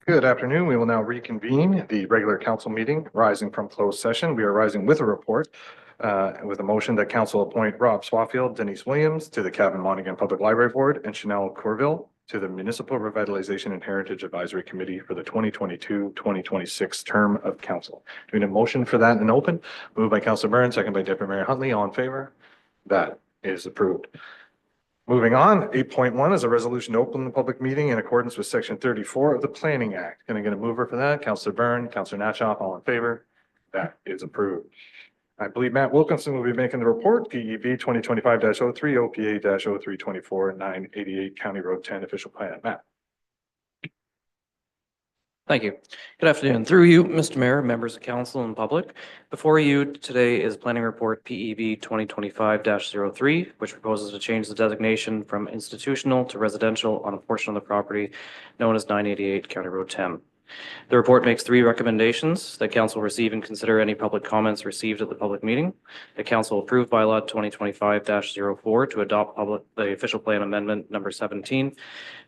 Good afternoon. We will now reconvene the regular council meeting rising from closed session. We are rising with a report with a motion that council appoint Rob Swaffield, Denise Williams to the Cavan Monaghan Public Library Board and Chanel Corville to the Municipal Revitalization and Heritage Advisory Committee for the 2022-2026 term of council. Do we need a motion for that and open? Moved by Councilor Burns, second by Deputy Mayor Huntley. All in favor? That is approved. Moving on, 8.1 is a resolution to open the public meeting in accordance with section 34 of the Planning Act. Can I get a mover for that? Councilor Byrne, Councilor Natchoff, all in favor? That is approved. I believe Matt Wilkinson will be making the report, PEB 2025-03, OPA-0324, 988 County Road 10 official plan. Matt. Thank you. Good afternoon. Through you, Mr. Mayor, members of council and public. Before you today is planning report PEB 2025-03, which proposes to change the designation from institutional to residential on a portion of the property known as 988 County Road 10. The report makes 3 recommendations: that council receive and consider any public comments received at the public meeting, that council approve bylaw 2025-04 to adopt the official plan amendment number 17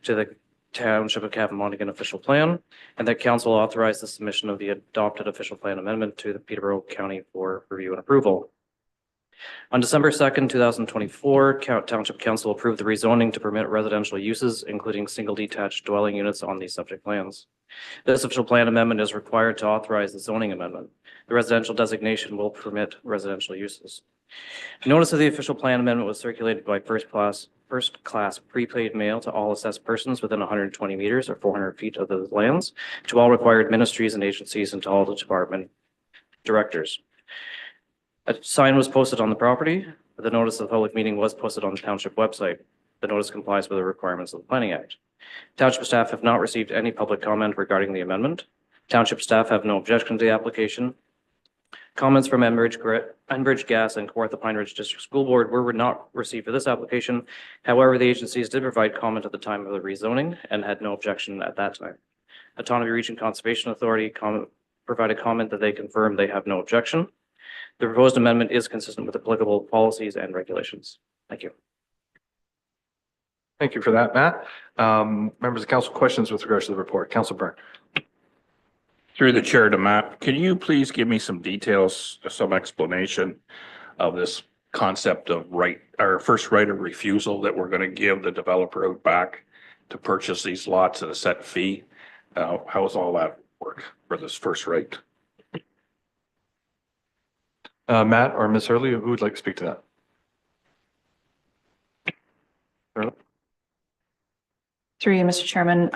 to the Township of Cavan Monaghan official plan, and that council authorize the submission of the adopted official plan amendment to the Peterborough County for review and approval. On December 2nd, 2024, Township Council approved the rezoning to permit residential uses, including single detached dwelling units on these subject lands. This official plan amendment is required to authorize the zoning amendment. The residential designation will permit residential uses. Notice of the official plan amendment was circulated by first class prepaid mail to all assessed persons within 120 meters or 400 feet of the lands, to all required ministries and agencies, and to all the department directors. A sign was posted on the property. The notice of public meeting was posted on the township website. The notice complies with the requirements of the Planning Act. Township staff have not received any public comment regarding the amendment. Township staff have no objection to the application. Comments from Enbridge Gas and Kawartha Pine Ridge District School Board were not received for this application. However, the agencies did provide comment at the time of the rezoning and had no objection at that time. Autonomy Region Conservation Authority provided comment that they confirmed they have no objection. The proposed amendment is consistent with applicable policies and regulations. Thank you. Thank you for that, Matt. Members of council, questions with regards to the report? Councilor Byrne. Through the chair to Matt, can you please give me some details, some explanation of this concept of first right of refusal that we're going to give the developer out back to purchase these lots at a set fee? How does all that work for this first right? Matt or Ms. Hurley, who would like to speak to that? Hurley? Through you, Mr. Chairman,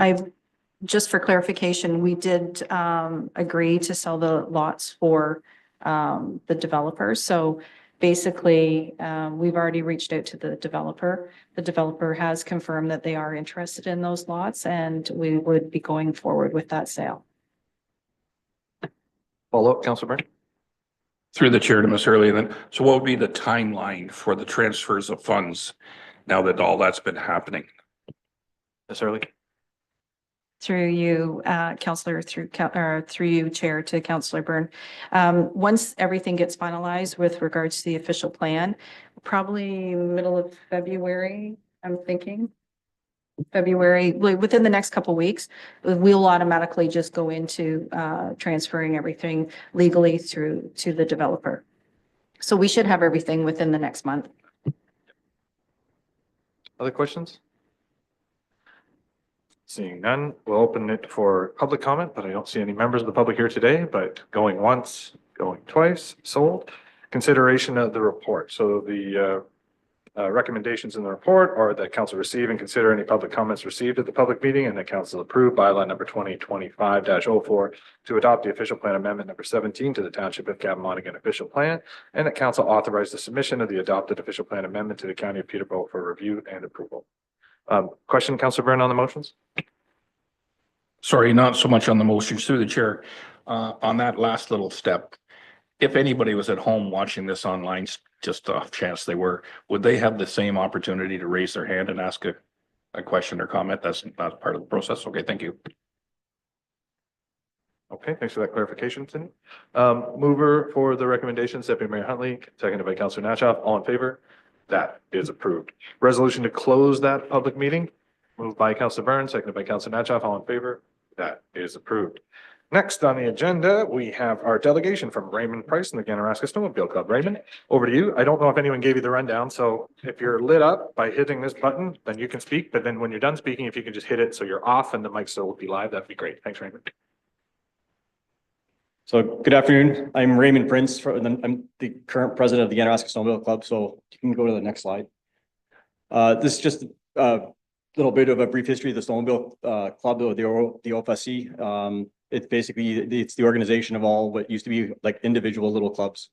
just for clarification, we did agree to sell the lots for the developers. So basically, we've already reached out to the developer. The developer has confirmed that they are interested in those lots, and we would be going forward with that sale. Follow up, Councilor Byrne. Through the chair to Ms. Hurley, then. So what would be the timeline for the transfers of funds now that all that's been happening? Ms. Hurley. Through you, Councillor, through you, Chair, to Councillor Byrne. Once everything gets finalized with regards to the official plan, probably middle of February, I'm thinking. February, within the next couple of weeks, we'll automatically just go into transferring everything legally through to the developer. So we should have everything within the next month. Other questions? Seeing none, we'll open it for public comment, but I don't see any members of the public here today, but going once, going twice, sold. Consideration of the report. So the recommendations in the report are that council receive and consider any public comments received at the public meeting, and that council approve bylaw number 2025-04 to adopt the official plan amendment number 17 to the Township of Cavan Monaghan official plan, and that council authorize the submission of the adopted official plan amendment to the County of Peterborough for review and approval. Question, Councilor Byrne, on the motions? Sorry, not so much on the motions, through the chair. On that last little step, if anybody was at home watching this online, just off chance they were, would they have the same opportunity to raise their hand and ask a question or comment? That's not part of the process. Okay, thank you. Okay, thanks for that clarification, Cindy. Mover for the recommendations, Deputy Mayor Huntley, seconded by Councilor Natchoff. All in favor? That is approved. Resolution to close that public meeting, moved by Councilor Byrne, seconded by Councilor Natchoff. All in favor? That is approved. Next on the agenda, we have our delegation from Raymond Price and the Ganaraska Snowmobile Club. Raymond, over to you. I don't know if anyone gave you the rundown, so if you're lit up by hitting this button, then you can speak, but then when you're done speaking, if you can just hit it so you're off and the mic still will be live, that'd be great. Thanks, Raymond. So good afternoon. I'm Raymond Prince. I'm the current president of the Ganaraska Snowmobile Club. So you can go to the next slide. This is just a little bit of a brief history of the Snowmobile Club, or the OFSC. It's basically, it's the organization of all what used to be like individual little clubs.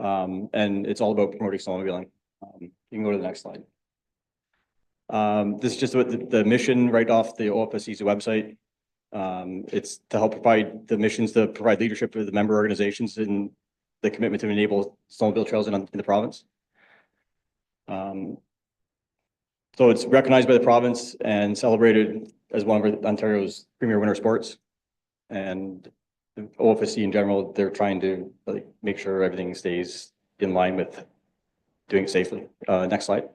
And it's all about promoting snowmobiling. You can go to the next slide. This is just what the mission right off the OFSC's website. It's to help provide the missions to provide leadership for the member organizations and the commitment to enable snowmobile trails in the province. So it's recognized by the province and celebrated as one of Ontario's premier winter sports. And the OFSC in general, they're trying to like make sure everything stays in line with doing it safely. Next slide.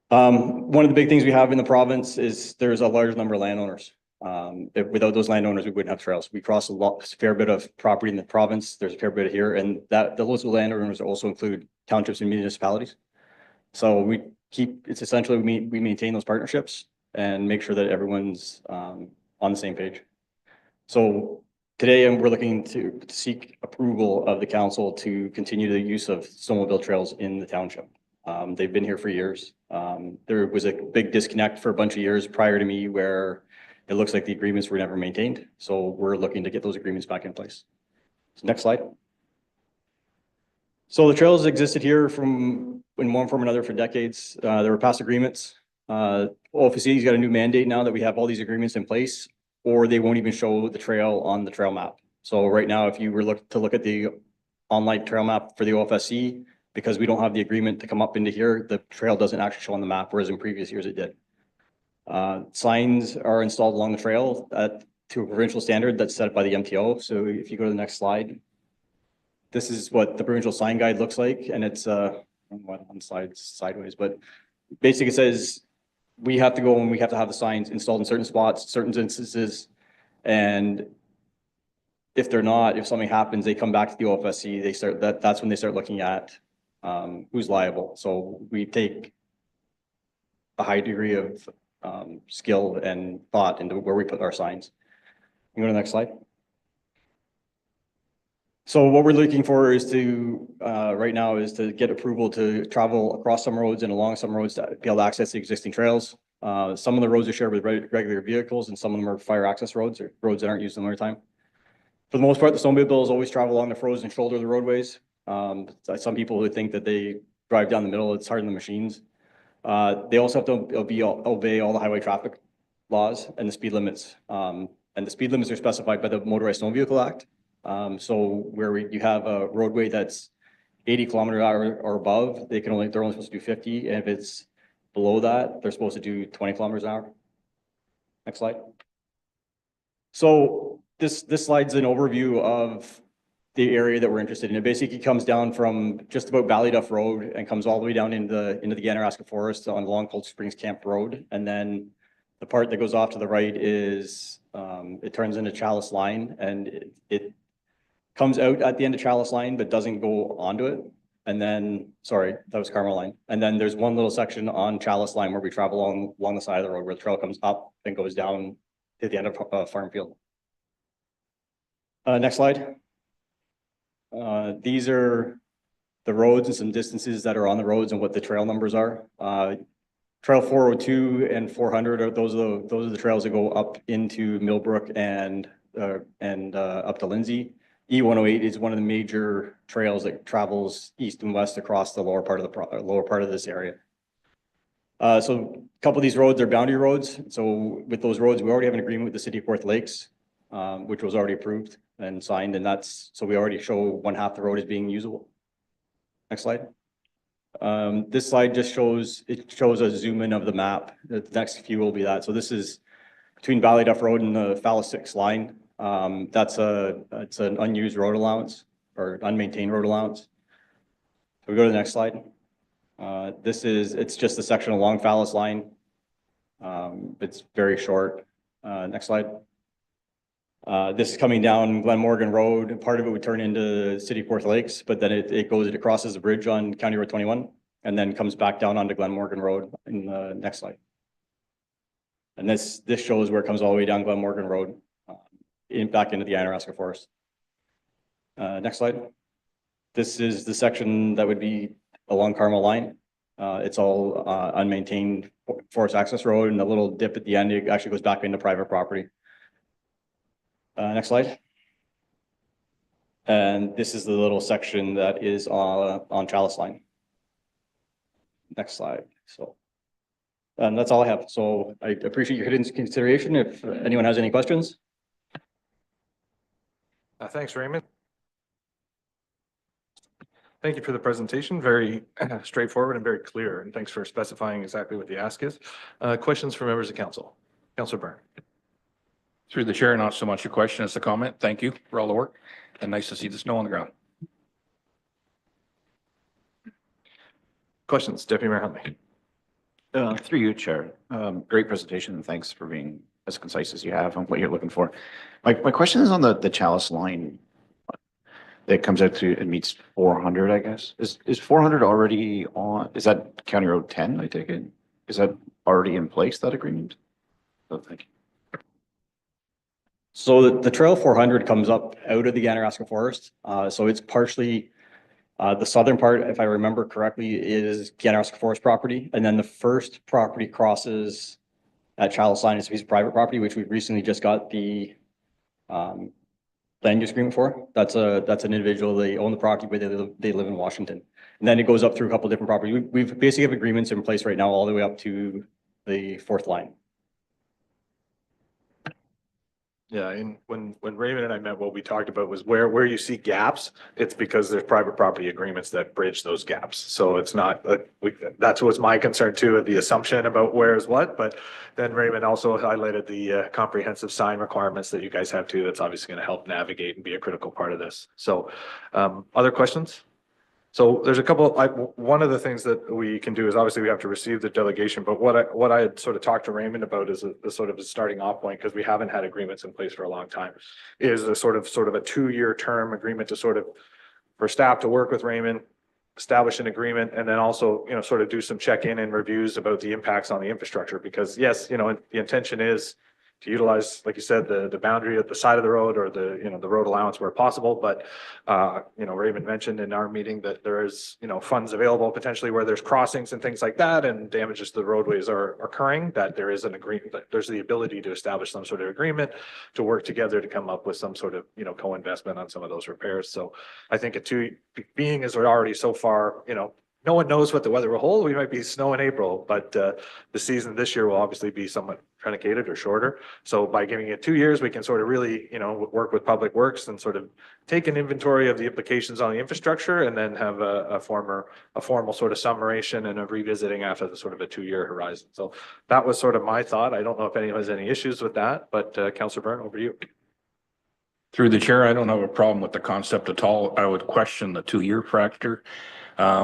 One of the big things we have in the province is there's a large number of landowners. Without those landowners, we wouldn't have trails. We cross a fair bit of property in the province. There's a fair bit here, and those landowners also include townships and municipalities. So it's essentially we maintain those partnerships and make sure that everyone's on the same page. So today we're looking to seek approval of the council to continue the use of snowmobile trails in the township. They've been here for years. There was a big disconnect for a bunch of years prior to me where it looks like the agreements were never maintained. So we're looking to get those agreements back in place. So next slide. So the trails existed here in one form or another for decades. There were past agreements. OFSC's got a new mandate now that we have all these agreements in place, or they won't even show the trail on the trail map. So right now, if you were to look at the online trail map for the OFSC, because we don't have the agreement to come up into here, the trail doesn't actually show on the map, whereas in previous years it did. Signs are installed along the trail to a provincial standard that's set by the MTO. So if you go to the next slide, this is what the provincial sign guide looks like. And it's one slide sideways, but basically it says we have to go and we have to have the signs installed in certain spots, certain instances. And if they're not, if something happens, they come back to the OFSC, that's when they start looking at who's liable. So we take a high degree of skill and thought into where we put our signs. You go to the next slide. So what we're looking for is right now is to get approval to travel across some roads and along some roads to be able to access the existing trails. Some of the roads are shared with regular vehicles, and some of them are fire access roads or roads that aren't used in the wintertime. For the most part, the snowmobiles always travel along the frozen shoulder of the roadways. Some people who think that they drive down the middle, it's harder than the machines. They also have to obey all the highway traffic laws and the speed limits. And the speed limits are specified by the Motorized Snow Vehicle Act. So where you have a roadway that's 80 km/h or above, they're only supposed to do 50. And if it's below that, they're supposed to do 20 km/h. Next slide. So this slide's an overview of the area that we're interested in. It basically comes down from just about Ballyduff Road and comes all the way down into the Ganaraska Forest on Long Cold Springs Camp Road. And then the part that goes off to the right is, it turns into Chalice Line, and it comes out at the end of Chalice Line, but doesn't go onto it. And then, sorry, that was Carmel Line. And then there's one little section on Chalice Line where we travel along the side of the road where the trail comes up and goes down to the end of Farm Field. Next slide. These are the roads and some distances that are on the roads and what the trail numbers are. Trail 402 and 400 those are the trails that go up into Millbrook and up to Lindsay. E108 is one of the major trails that travels east and west across the lower part of this area. So a couple of these roads are boundary roads. So with those roads, we already have an agreement with the City of Perth Lakes, which was already approved and signed, and so we already show one half the road is being usable. Next slide. This slide just shows a zoom in of the map. The next few will be that. So this is between Ballyduff Road and the Fallis 6 line. It's an unused road allowance or unmaintained road allowance. So we go to the next slide. It's just a section along Fallis line. It's very short. Next slide. This is coming down Glen Morgan Road, and part of it would turn into City of Forth Lakes, but then it crosses the bridge on County Road 21 and then comes back down onto Glen Morgan Road in the next slide. And this shows where it comes all the way down Glen Morgan Road, back into the Anaraska Forest. Next slide. This is the section that would be along Carmel Line. It's all unmaintained forest access road, and the little dip at the end, it actually goes back into private property. Next slide. And this is the little section that is on Chalice Line. Next slide. So, and that's all I have. So I appreciate your hidden consideration. If anyone has any questions. Thanks, Raymond. Thank you for the presentation. Very straightforward and very clear. And thanks for specifying exactly what the ask is. Questions from members of council? Councilor Byrne. Through the chair, not so much a question as a comment. Thank you for all the work and nice to see the snow on the ground. Questions, Deputy Mayor Huntley. Through you, Chair. Great presentation, and thanks for being as concise as you have on what you're looking for. My question is on the Chalice Line that comes out to and meets 400, I guess. Is 400 already on? Is that County Road 10, I take it? Is that already in place, that agreement? Oh, thank you. So the Trail 400 comes up out of the Anaraska Forest. So it's partially the southern part, if I remember correctly, is Anaraska Forest property. And then the first property crosses at Chalice Line is a piece of private property, which we recently just got the land use agreement for. That's an individual. They own the property, but they live in Washington. And then it goes up through a couple of different properties. We've basically have agreements in place right now all the way up to the fourth line. Yeah, and when Raymond and I met, what we talked about was where you see gaps, it's because there's private property agreements that bridge those gaps. So it's not, that's what's my concern too, the assumption about where is what, but then Raymond also highlighted the comprehensive sign requirements that you guys have too. That's obviously going to help navigate and be a critical part of this. So other questions? So there's a couple, one of the things that we can do is obviously we have to receive the delegation, but what I had sort of talked to Raymond about is a sort of a starting off point, because we haven't had agreements in place for a long time, is a sort of a 2-year term agreement to sort of, for staff to work with Raymond, establish an agreement, and then also, sort of do some check-in and reviews about the impacts on the infrastructure, because yes, the intention is to utilize, like you said, the boundary at the side of the road or the road allowance where possible. But, Raymond mentioned in our meeting that there is, funds available potentially where there's crossings and things like that and damages to the roadways are occurring, that there is an agreement, that there's the ability to establish some sort of agreement to work together to come up with some sort of, co-investment on some of those repairs. So I think being as we're already so far, no one knows what the weather will hold. We might be snow in April, but the season this year will obviously be somewhat truncated or shorter. So by giving it 2 years, we can sort of really, work with Public Works and sort of take an inventory of the implications on the infrastructure and then have a formal sort of summation and a revisiting after the sort of a 2-year horizon. So that was sort of my thought. I don't know if anyone has any issues with that, but Councilor Byrne, over to you. Through the chair, I don't have a problem with the concept at all. I would question the 2-year factor.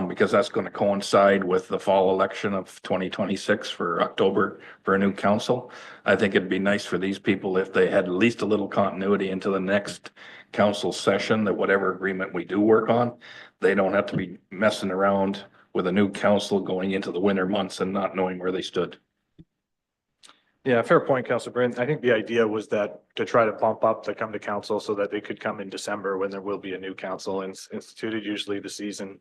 Because that's going to coincide with the fall election of 2026 for October for a new council. I think it'd be nice for these people if they had at least a little continuity into the next council session, that whatever agreement we do work on, they don't have to be messing around with a new council going into the winter months and not knowing where they stood. Yeah, fair point, Councilor Byrne. I think the idea was that to try to bump up to come to council so that they could come in December when there will be a new council instituted. Usually the season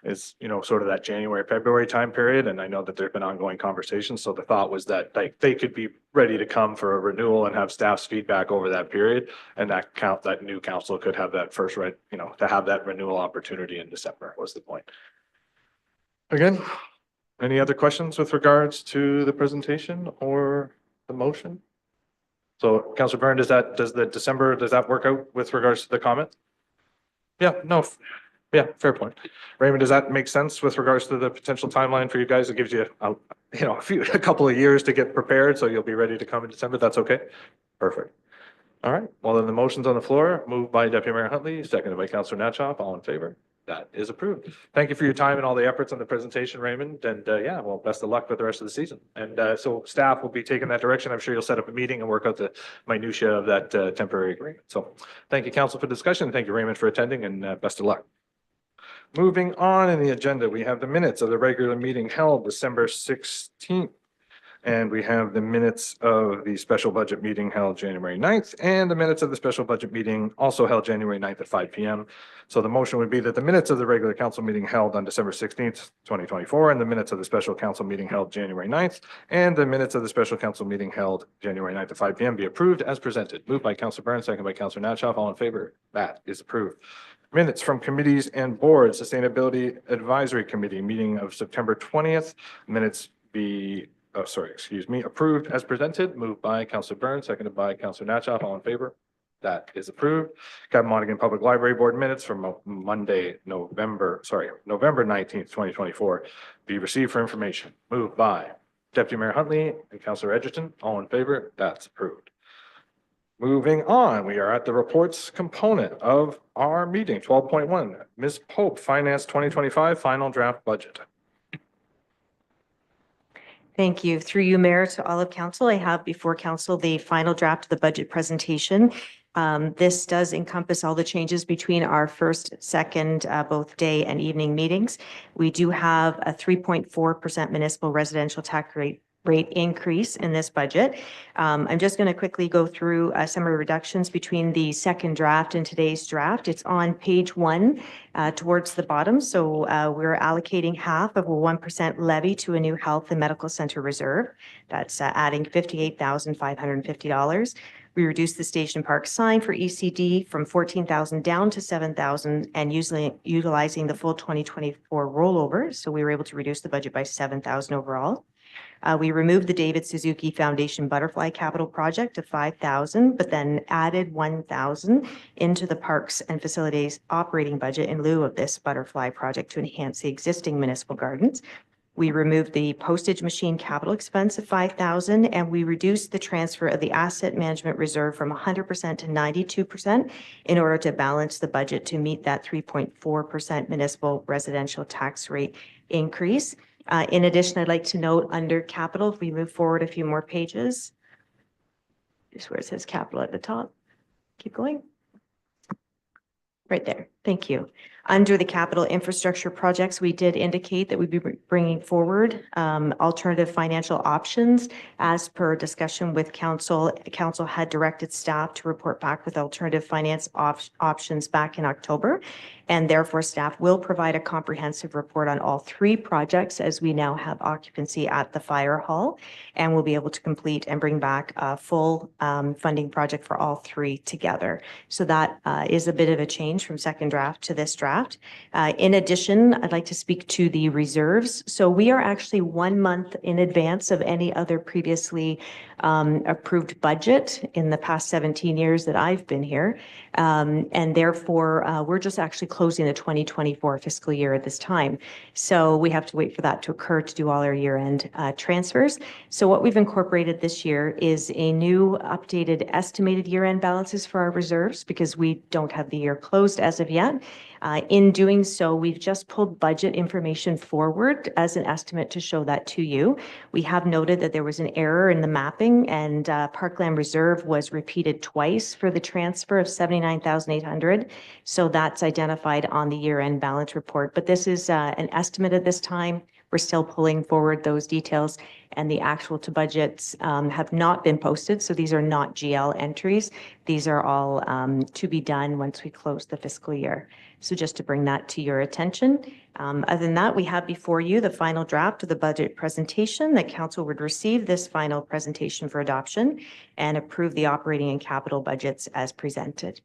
is, sort of that January, February time period. And I know that there've been ongoing conversations. So the thought was that they could be ready to come for a renewal and have staff's feedback over that period. And that new council could have that first right, to have that renewal opportunity in December was the point. Again, any other questions with regards to the presentation or the motion? So Councilor Byrne, does that work out with regards to the comment? Yeah, no. Yeah, fair point. Raymond, does that make sense with regards to the potential timeline for you guys? It gives you, a couple of years to get prepared, so you'll be ready to come in December. That's okay? Perfect. All right. Well, then the motion's on the floor, moved by Deputy Mayor Huntley, seconded by Councilor Natchoff. All in favor? That is approved. Thank you for your time and all the efforts on the presentation, Raymond. And yeah, well, best of luck with the rest of the season. And so staff will be taking that direction. I'm sure you'll set up a meeting and work out the minutia of that temporary agreement. So thank you, council, for discussion. Thank you, Raymond, for attending, and best of luck. Moving on in the agenda, we have the minutes of the regular meeting held December 16th. And we have the minutes of the special budget meeting held January 9th and the minutes of the special budget meeting also held January 9th at 5 p.m. So the motion would be that the minutes of the regular council meeting held on December 16th, 2024, and the minutes of the special council meeting held January 9th, and the minutes of the special council meeting held January 9th at 5 p.m. be approved as presented. Moved by Councilor Burns, second by Councilor Natshaw. All in favor? That is approved. Minutes from committees and boards. Sustainability Advisory Committee meeting of September 20th. Minutes be approved as presented. Moved by Councilor Burns, seconded by Councilor Natshaw. All in favor? That is approved. Cabinet Monaghan Public Library Board minutes from Monday, November 19th, 2024 be received for information. Moved by Deputy Mayor Huntley and Councilor Edgerton. All in favor? That's approved. Moving on, we are at the reports component of our meeting, 12.1. Ms. Pope, Finance 2025 Final Draft Budget. Thank you. Through you, Mayor, to all of council, I have before council the final draft of the budget presentation. This does encompass all the changes between our first, second, both day and evening meetings. We do have a 3.4% municipal residential tax rate increase in this budget. I'm just going to quickly go through some of the reductions between the second draft and today's draft. It's on page 1 towards the bottom. So we're allocating half of a 1% levy to a new health and medical center reserve. That's adding $58,550. We reduced the station park sign for ECD from 14,000 down to 7,000 and utilizing the full 2024 rollover. So we were able to reduce the budget by 7,000 overall. We removed the David Suzuki Foundation Butterfly Capital Project to 5,000, but then added 1,000 into the Parks and Facilities operating budget in lieu of this butterfly project to enhance the existing municipal gardens. We removed the postage machine capital expense of 5,000, and we reduced the transfer of the asset management reserve from 100% to 92% in order to balance the budget to meet that 3.4% municipal residential tax rate increase. In addition, I'd like to note under capital, if we move forward a few more pages, just where it says capital at the top, keep going. Right there. Thank you. Under the capital infrastructure projects, we did indicate that we'd be bringing forward alternative financial options as per discussion with council. Council had directed staff to report back with alternative finance options back in October. And therefore, staff will provide a comprehensive report on all 3 projects as we now have occupancy at the fire hall. And we'll be able to complete and bring back a full funding project for all 3 together. So that is a bit of a change from second draft to this draft. In addition, I'd like to speak to the reserves. So we are actually 1 month in advance of any other previously approved budget in the past 17 years that I've been here. And therefore, we're just actually closing the 2024 fiscal year at this time. So we have to wait for that to occur to do all our year-end transfers. So what we've incorporated this year is a new updated estimated year-end balances for our reserves because we don't have the year closed as of yet. In doing so, we've just pulled budget information forward as an estimate to show that to you. We have noted that there was an error in the mapping and Parkland Reserve was repeated twice for the transfer of $79,800. So that's identified on the year-end balance report. But this is an estimate at this time. We're still pulling forward those details and the actual to budgets have not been posted. So these are not GL entries. These are all to be done once we close the fiscal year. So just to bring that to your attention. Other than that, we have before you the final draft of the budget presentation that council would receive this final presentation for adoption and approve the operating and capital budgets as presented.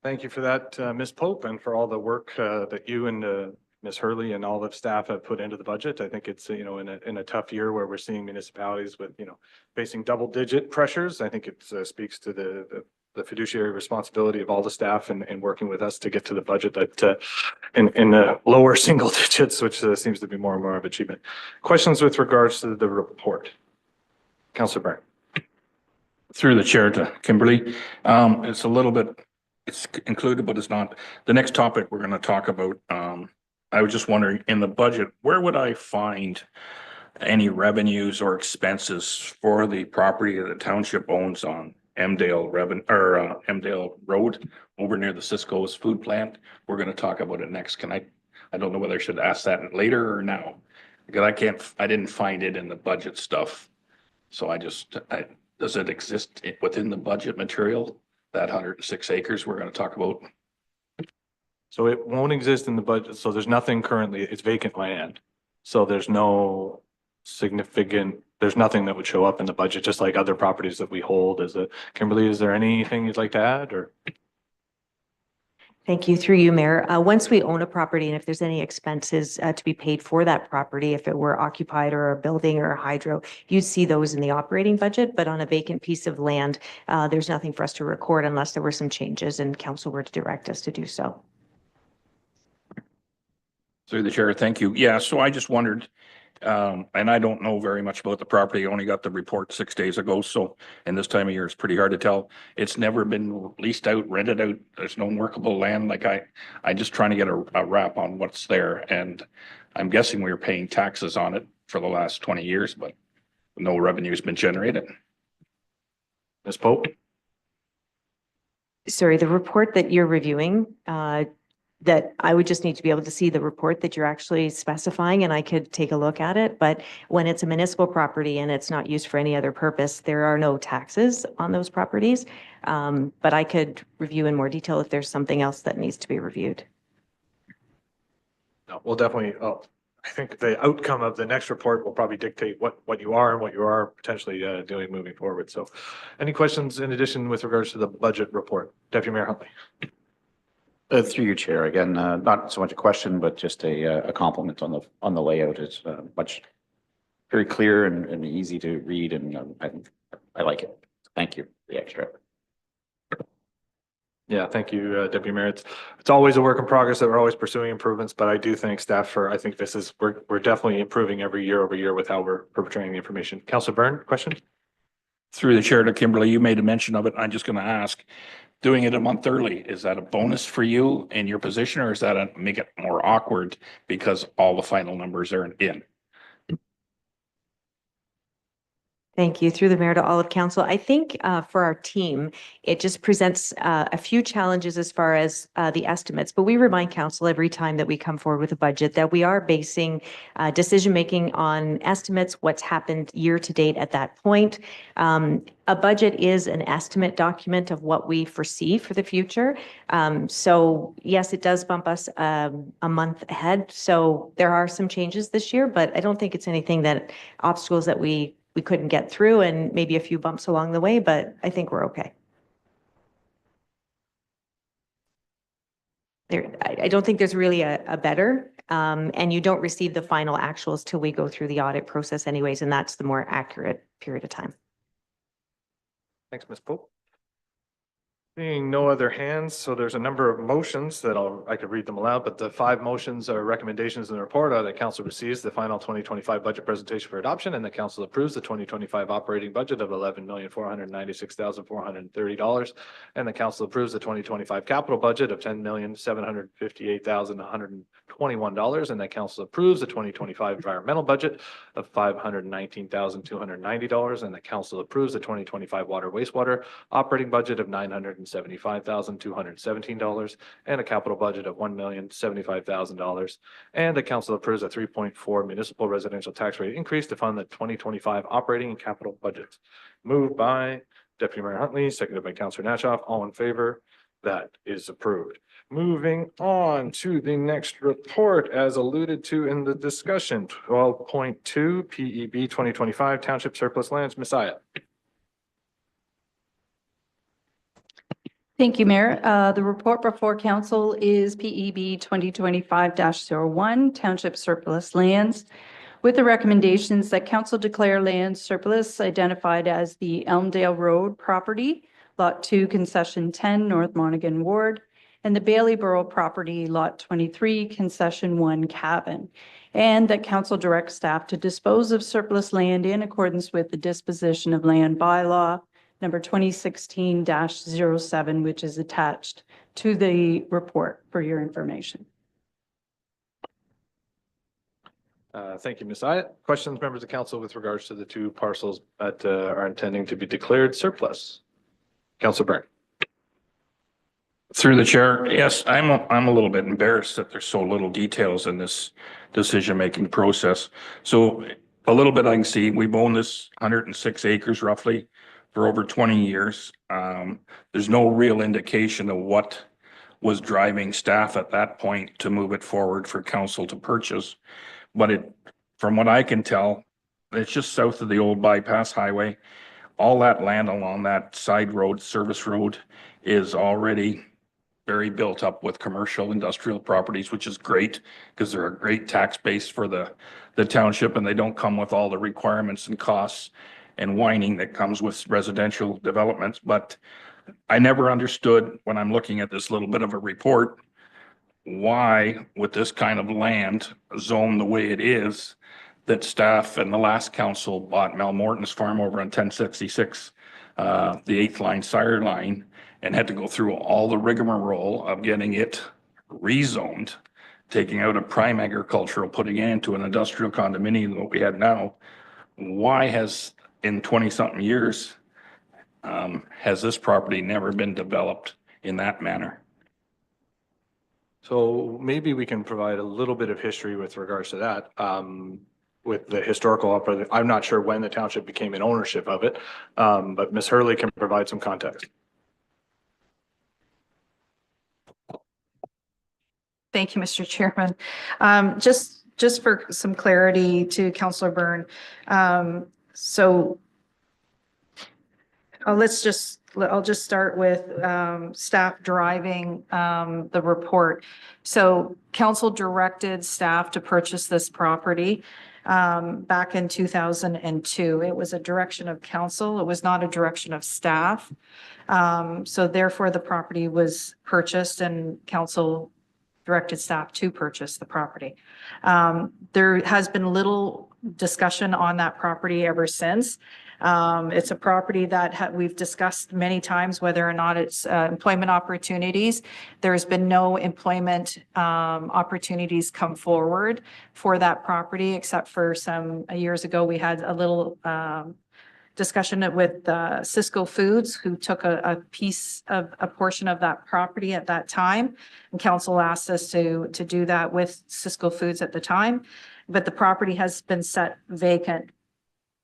Thank you for that, Ms. Pope, and for all the work that you and Ms. Hurley and all the staff have put into the budget. I think it's, in a tough year where we're seeing municipalities with, facing double-digit pressures. I think it speaks to the fiduciary responsibility of all the staff and working with us to get to the budget that in the lower single digits, which seems to be more and more of achievement. Questions with regards to the report? Councilor Byrne. Through the chair to Kimberly, it's a little bit it's included, but it's not. The next topic we're gonna talk about, I was just wondering, in the budget, where would I find any revenues or expenses for the property that the township owns on Emdale Road over near the Cisco's food plant? We're gonna talk about it next. I don't know whether I should ask that later or now. Because I didn't find it in the budget stuff. So does it exist within the budget material? That 106 acres we're gonna talk about? So it won't exist in the budget. So there's nothing currently, it's vacant land. So there's no there's nothing that would show up in the budget, just like other properties that we hold. Kimberly, is there anything you'd like to add or? Thank you. Through you, Mayor. Once we own a property and if there's any expenses to be paid for that property, if it were occupied or a building or a hydro, you'd see those in the operating budget. But on a vacant piece of land, there's nothing for us to record unless there were some changes and council were to direct us to do so. Through the chair, thank you. Yeah, so I just wondered, and I don't know very much about the property. I only got the report 6 days ago. So, and this time of year, it's pretty hard to tell. It's never been leased out, rented out. There's no workable land. Like I just trying to get a wrap on what's there. And I'm guessing we were paying taxes on it for the last 20 years, but no revenue has been generated. Ms. Pope? Sorry, the report that you're reviewing, that I would just need to be able to see the report that you're actually specifying and I could take a look at it. But when it's a municipal property and it's not used for any other purpose, there are no taxes on those properties. But I could review in more detail if there's something else that needs to be reviewed. No, we'll definitely, I think the outcome of the next report will probably dictate what you are and what you are potentially doing moving forward. So any questions in addition with regards to the budget report? Deputy Mayor Huntley. Through your chair, again, not so much a question, but just a compliment on the layout. It's much very clear and easy to read, and I like it. Thank you for the extra. Yeah, thank you, Deputy Mayor. It's always a work in progress that we're always pursuing improvements, but I do thank staff for, I think we're definitely improving every year over year with how we're perpetrating the information. Councilor Byrne, question? Through the chair to Kimberly, you made a mention of it. I'm just going to ask, doing it a month early, is that a bonus for you in your position, or is that make it more awkward because all the final numbers are in? Thank you. Through the mayor to all of council. I think for our team, it just presents a few challenges as far as the estimates, but we remind council every time that we come forward with a budget that we are basing decision-making on estimates, what's happened year to date at that point. A budget is an estimate document of what we foresee for the future. So yes, it does bump us a month ahead. So there are some changes this year, but I don't think it's anything that obstacles that we couldn't get through, and maybe a few bumps along the way, but I think we're okay. I don't think there's really a better, and you don't receive the final actuals till we go through the audit process anyways, and that's the more accurate period of time. Thanks, Ms. Pope. Seeing no other hands, so there's a number of motions that I could read them aloud, but the 5 motions are recommendations in the report are that council receives the final 2025 budget presentation for adoption, and the council approves the 2025 operating budget of $11,496,430, and the council approves the 2025 capital budget of $10,758,121, and the council approves the 2025 environmental budget of $519,290, and the council approves the 2025 water wastewater operating budget of $975,217, and a capital budget of $1,075,000. And the council approves a 3.4 municipal residential tax rate increase to fund the 2025 operating and capital budgets. Moved by Deputy Mayor Huntley, seconded by Councilor Natchoff. All in favor? That is approved. Moving on to the next report, as alluded to in the discussion, 12.2 PEB 2025 Township Surplus Lands. Messiah. Thank you, Mayor. The report before council is PEB 2025-01 Township Surplus Lands, with the recommendations that council declare land surplus identified as the Elmdale Road property, Lot 2, Concession 10, North Monaghan Ward, and the Baileyboro property, Lot 23, Concession 1, Cabin, and that council directs staff to dispose of surplus land in accordance with the disposition of land bylaw number 2016-07, which is attached to the report for your information. Thank you, Ms. Ayotte. Questions, members of council, with regards to the two parcels that are intending to be declared surplus? Councilor Byrne. Through the chair, yes, I'm a little bit embarrassed that there's so little details in this decision-making process. So a little bit I can see, we've owned this 106 acres roughly for over 20 years. There's no real indication of what was driving staff at that point to move it forward for council to purchase. But from what I can tell, it's just south of the old bypass highway. All that land along that side road, service road, is already very built up with commercial industrial properties, which is great because they're a great tax base for the township, and they don't come with all the requirements and costs and whining that comes with residential developments. But I never understood, when I'm looking at this little bit of a report, why with this kind of land zone the way it is, that staff and the last council bought Mel Morton's farm over on 1066, the 8th line Sire line, and had to go through all the rigmarole of getting it rezoned, taking out a prime agricultural, putting it into an industrial condominium, what we had now. Why has, in 20-something years, has this property never been developed in that manner? So maybe we can provide a little bit of history with regards to that. With the historical, I'm not sure when the township became in ownership of it, but Ms. Hurley can provide some context. Thank you, Mr. Chairman. Just for some clarity to Councillor Byrne. So I'll just start with staff driving the report. So council directed staff to purchase this property back in 2002. It was a direction of council. It was not a direction of staff. So therefore, the property was purchased and council directed staff to purchase the property. There has been little discussion on that property ever since. It's a property that we've discussed many times, whether or not it's employment opportunities. There's been no employment opportunities come forward for that property, except for some years ago, we had a little discussion with Cisco Foods, who took a portion of that property at that time. And council asked us to do that with Cisco Foods at the time, but the property has been set vacant.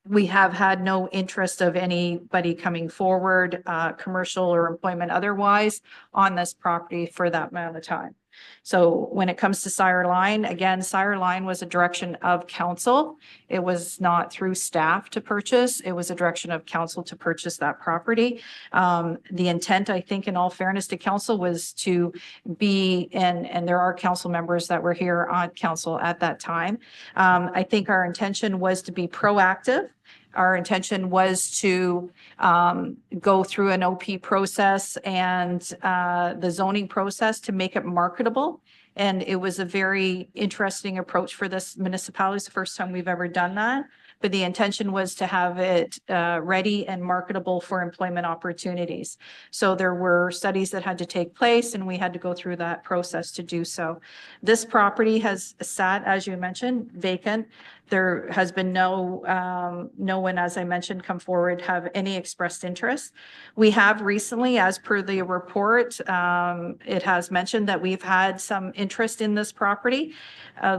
We have had no interest of anybody coming forward, commercial or employment otherwise, on this property for that amount of time. So when it comes to Sire Line, again, Sire Line was a direction of council. It was not through staff to purchase. It was a direction of council to purchase that property. The intent, I think, in all fairness to council, was to be, and there are council members that were here on council at that time. I think our intention was to be proactive. Our intention was to go through an OP process and the zoning process to make it marketable. And it was a very interesting approach for this municipality. It's the first time we've ever done that. But the intention was to have it ready and marketable for employment opportunities. So there were studies that had to take place, and we had to go through that process to do so. This property has sat, as you mentioned, vacant. There has been no one, as I mentioned, come forward, have any expressed interest. We have recently, as per the report, it has mentioned that we've had some interest in this property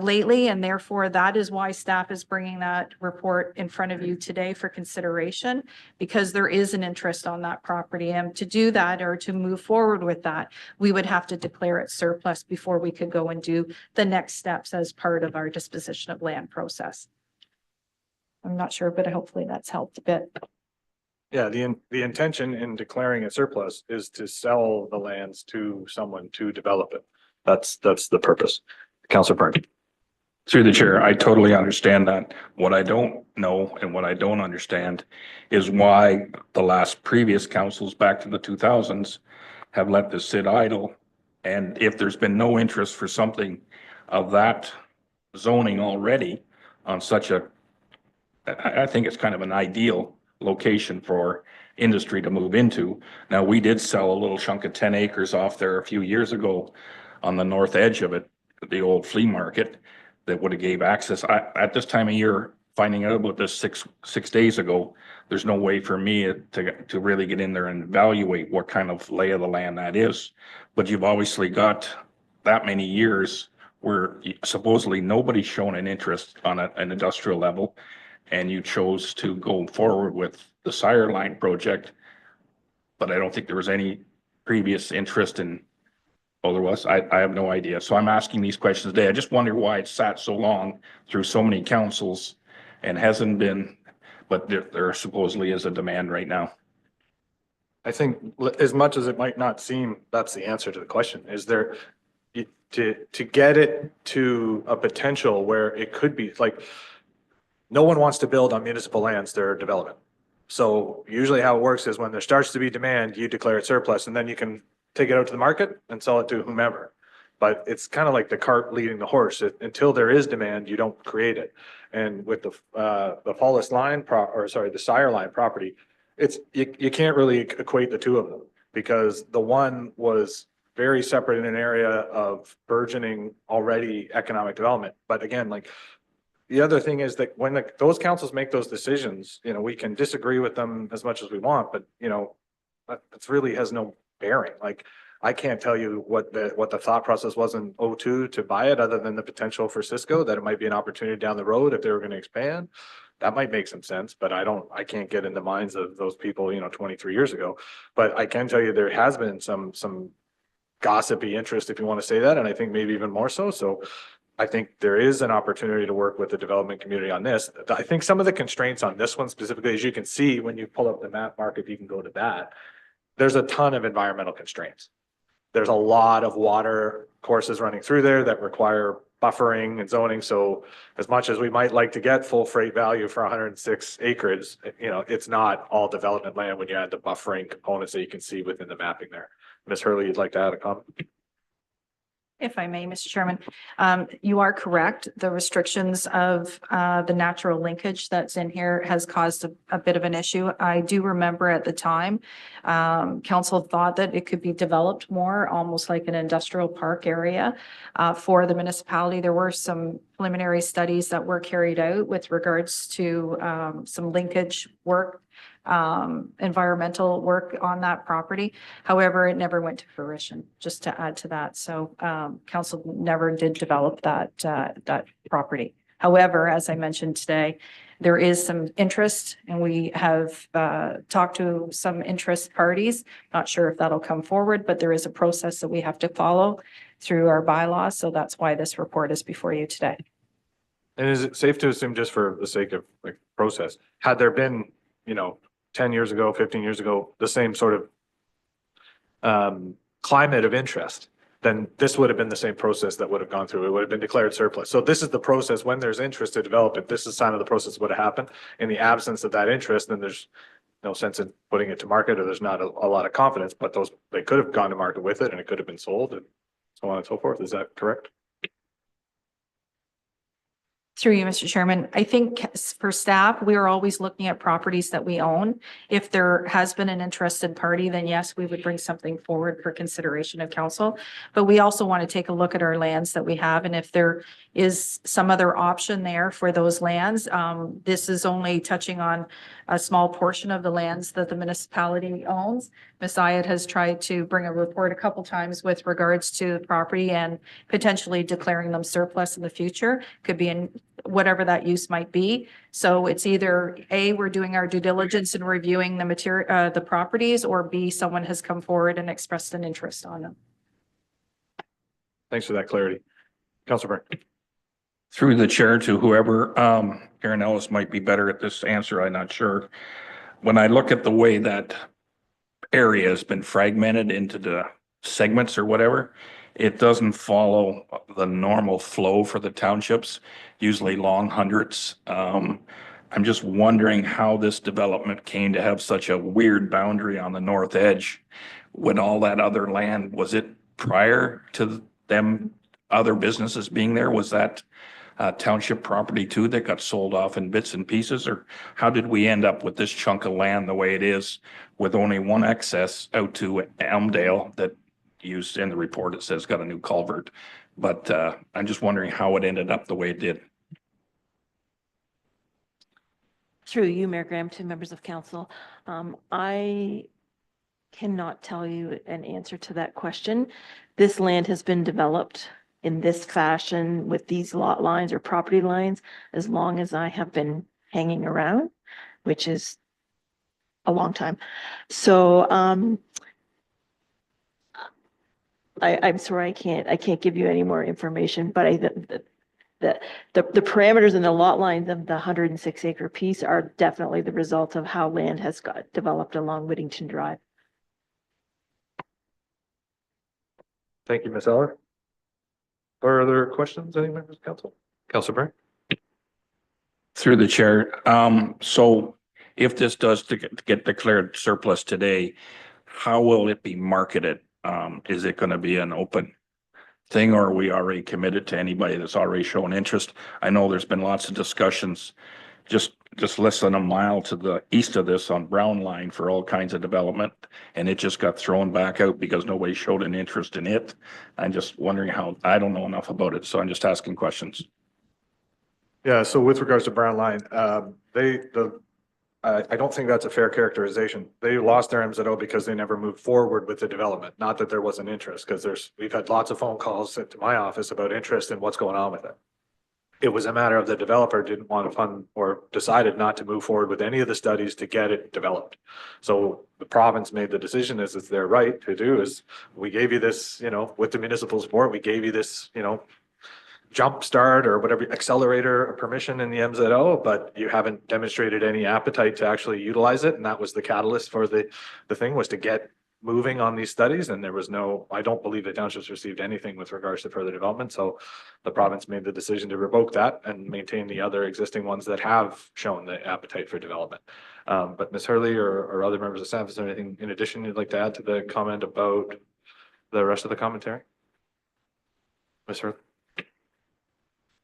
lately, and therefore that is why staff is bringing that report in front of you today for consideration, because there is an interest on that property. And to do that, or to move forward with that, we would have to declare it surplus before we could go and do the next steps as part of our disposition of land process. I'm not sure, but hopefully that's helped a bit. Yeah, the intention in declaring it surplus is to sell the lands to someone to develop it. That's the purpose. Councilor Byrne. Through the chair, I totally understand that. What I don't know and what I don't understand is why the last previous councils back to the 2000s have let this sit idle. And if there's been no interest for something of that zoning already on such a, I think it's kind of an ideal location for industry to move into. Now, we did sell a little chunk of 10 acres off there a few years ago on the north edge of it, the old flea market that would have gave access. At this time of year, finding out about this six days ago, there's no way for me to really get in there and evaluate what kind of lay of the land that is. But you've obviously got that many years where supposedly nobody's shown an interest on an industrial level, and you chose to go forward with the Sire Line project. But I don't think there was any previous interest in, oh, there was, I have no idea. So I'm asking these questions today. I just wonder why it sat so long through so many councils and hasn't been, but there supposedly is a demand right now. I think as much as it might not seem, that's the answer to the question. Is there, to get it to a potential where it could be like, no one wants to build on municipal lands, their development. So usually how it works is when there starts to be demand, you declare it surplus and then you can take it out to the market and sell it to whomever. But it's kind of like the cart leading the horse. Until there is demand, you don't create it. And with the Fallis Line the Sire Line property, you can't really equate the two of them because the one was very separate in an area of burgeoning already economic development. But again, like the other thing is that when those councils make those decisions, we can disagree with them as much as we want, but it really has no bearing. Like I can't tell you what the thought process was in '02 to buy it, other than the potential for Cisco, that it might be an opportunity down the road if they were going to expand. That might make some sense, but I can't get in the minds of those people, 23 years ago. But I can tell you there has been some gossipy interest, if you want to say that, and I think maybe even more so. So I think there is an opportunity to work with the development community on this. I think some of the constraints on this one specifically, as you can see when you pull up the map, Mark, if you can go to that, there's a ton of environmental constraints. There's a lot of water courses running through there that require buffering and zoning. So as much as we might like to get full freight value for 106 acres, it's not all development land when you add the buffering components that you can see within the mapping there. Ms. Hurley, you'd like to add a comment? If I may, Mr. Chairman, you are correct. The restrictions of the natural linkage that's in here has caused a bit of an issue. I do remember at the time, council thought that it could be developed more, almost like an industrial park area for the municipality. There were some preliminary studies that were carried out with regards to some linkage work, environmental work on that property. However, it never went to fruition, just to add to that. So council never did develop that property. However, as I mentioned today, there is some interest and we have talked to some interest parties. Not sure if that'll come forward, but there is a process that we have to follow through our bylaws. So that's why this report is before you today. And is it safe to assume, just for the sake of process, had there been, 10 years ago, 15 years ago, the same sort of climate of interest, then this would have been the same process that would have gone through. It would have been declared surplus. So this is the process when there's interest to develop it. This is a sign of the process would have happened. In the absence of that interest, then there's no sense in putting it to market, or there's not a lot of confidence, but they could have gone to market with it and it could have been sold and so on and so forth. Is that correct? Through you, Mr. Chairman, I think for staff, we are always looking at properties that we own. If there has been an interested party, then yes, we would bring something forward for consideration of council. But we also want to take a look at our lands that we have. And if there is some other option there for those lands, this is only touching on a small portion of the lands that the municipality owns. Ms. Ayad has tried to bring a report a couple times with regards to the property and potentially declaring them surplus in the future. Could be in whatever that use might be. So it's either A, we're doing our due diligence and reviewing the material, the properties, or B, someone has come forward and expressed an interest on them. Thanks for that clarity. Councilor Byrne. Through the chair to whoever, Aaron Ellis might be better at this answer, I'm not sure. When I look at the way that area has been fragmented into the segments or whatever, it doesn't follow the normal flow for the townships, usually long hundreds. I'm just wondering how this development came to have such a weird boundary on the north edge when all that other land, was it prior to them, other businesses being there? Was that township property too that got sold off in bits and pieces? Or how did we end up with this chunk of land the way it is with only one access out to Elmdale that used in the report? It says got a new culvert. But I'm just wondering how it ended up the way it did. Through you, Mayor Graham, to members of council. I cannot tell you an answer to that question. This land has been developed in this fashion with these lot lines or property lines as long as I have been hanging around, which is a long time. So I'm sorry, I can't give you any more information, but the parameters and the lot lines of the 106 acre piece are definitely the result of how land has got developed along Whittington Drive. Thank you, Ms. Eller. Further questions, any members of council? Councilor Byrne? Through the chair. So if this does get declared surplus today, how will it be marketed? Is it going to be an open thing, or are we already committed to anybody that's already shown interest? I know there's been lots of discussions just less than a mile to the east of this on Brown Line for all kinds of development, and it just got thrown back out because nobody showed an interest in it. I'm just wondering how, I don't know enough about it, so I'm just asking questions. Yeah, so with regards to Brown Line, I don't think that's a fair characterization. They lost their MZO because they never moved forward with the development. Not that there wasn't interest, because we've had lots of phone calls to my office about interest and what's going on with it. It was a matter of the developer didn't want to fund or decided not to move forward with any of the studies to get it developed. So the province made the decision, as it's their right to do, is we gave you this, with the municipal support, we gave you this, jump start or whatever accelerator or permission in the MZO, but you haven't demonstrated any appetite to actually utilize it. And that was the catalyst for the thing, was to get moving on these studies. And there was I don't believe the townships received anything with regards to further development. So the province made the decision to revoke that and maintain the other existing ones that have shown the appetite for development. But Ms. Hurley or other members of staff, is there anything in addition you'd like to add to the comment about the rest of the commentary? Ms. Hurley?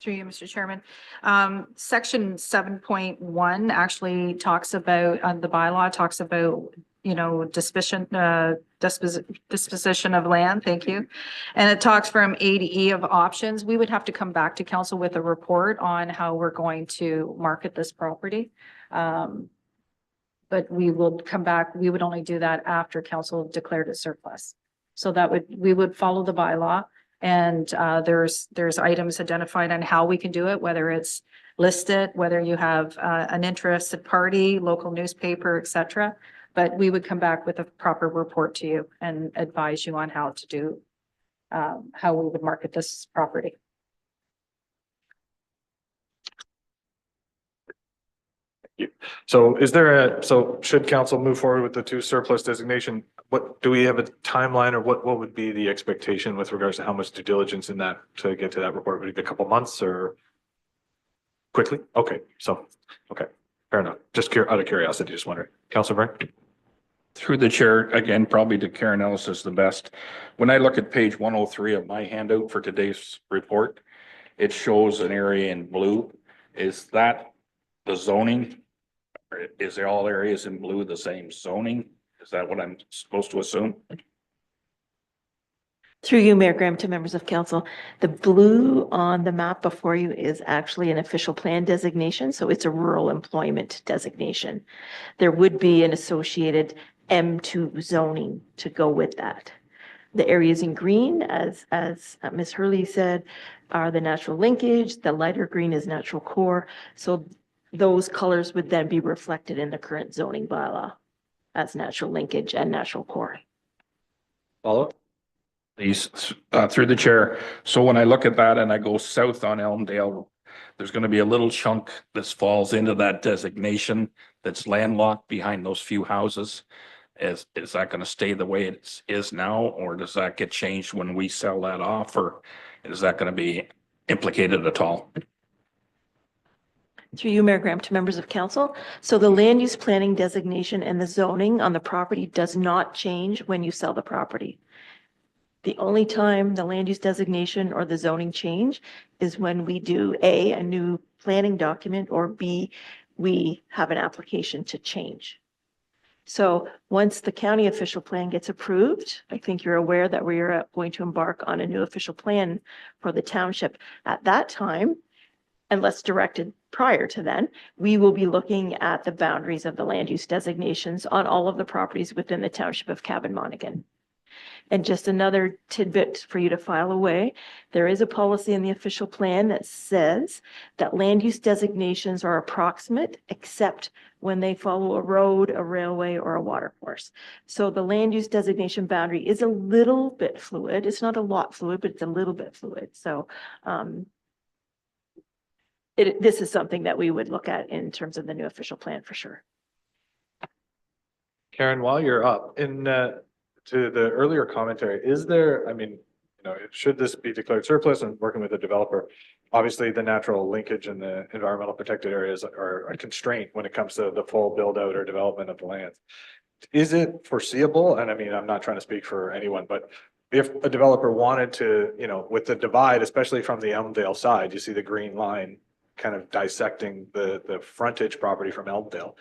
Through you, Mr. Chairman. Section 7.1 actually talks about, the bylaw talks about, disposition of land. Thank you. And it talks from A to E of options. We would have to come back to council with a report on how we're going to market this property. But we will come back. We would only do that after council declared it surplus. So we would follow the bylaw. And there's items identified on how we can do it, whether it's listed, whether you have an interested party, local newspaper, et cetera. But we would come back with a proper report to you and advise you on how to do, how we would market this property. So should council move forward with the 2 surplus designation? What do we have a timeline, or what would be the expectation with regards to how much due diligence in that to get to that report? Would it be a couple months or quickly? Okay. Fair enough. Just out of curiosity, just wondering. Councilor Byrne? Through the chair, again, probably to Karen Ellis is the best. When I look at page 103 of my handout for today's report, it shows an area in blue. Is that the zoning? Or is there all areas in blue the same zoning? Is that what I'm supposed to assume? Through you, Mayor Graham, to members of council, the blue on the map before you is actually an official plan designation. So it's a rural employment designation. There would be an associated M2 zoning to go with that. The areas in green, as Ms. Hurley said, are the natural linkage. The lighter green is natural core. So those colors would then be reflected in the current zoning bylaw as natural linkage and natural core. Follow? These, through the chair. So when I look at that and I go south on Elmdale, there's going to be a little chunk that falls into that designation that's landlocked behind those few houses. Is that going to stay the way it is now, or does that get changed when we sell that off, or is that going to be implicated at all? Through you, Mayor Graham, to members of council. So the land use planning designation and the zoning on the property does not change when you sell the property. The only time the land use designation or the zoning change is when we do a new planning document, or B, we have an application to change. So once the county official plan gets approved, I think you're aware that we are going to embark on a new official plan for the township. At that time, unless directed prior to then, we will be looking at the boundaries of the land use designations on all of the properties within the township of Cavan-Monaghan. And just another tidbit for you to file away, there is a policy in the official plan that says that land use designations are approximate except when they follow a road, a railway, or a water course. So the land use designation boundary is a little bit fluid. It's not a lot fluid, but it's a little bit fluid. So this is something that we would look at in terms of the new official plan for sure. Karen, while you're up, to the earlier commentary, is there, I mean, should this be declared surplus and working with the developer? Obviously, the natural linkage and the environmental protected areas are a constraint when it comes to the full build out or development of the land. Is it foreseeable? And I mean, I'm not trying to speak for anyone, but if a developer wanted to, with the divide, especially from the Elmdale side, you see the green line kind of dissecting the frontage property from Elmdale.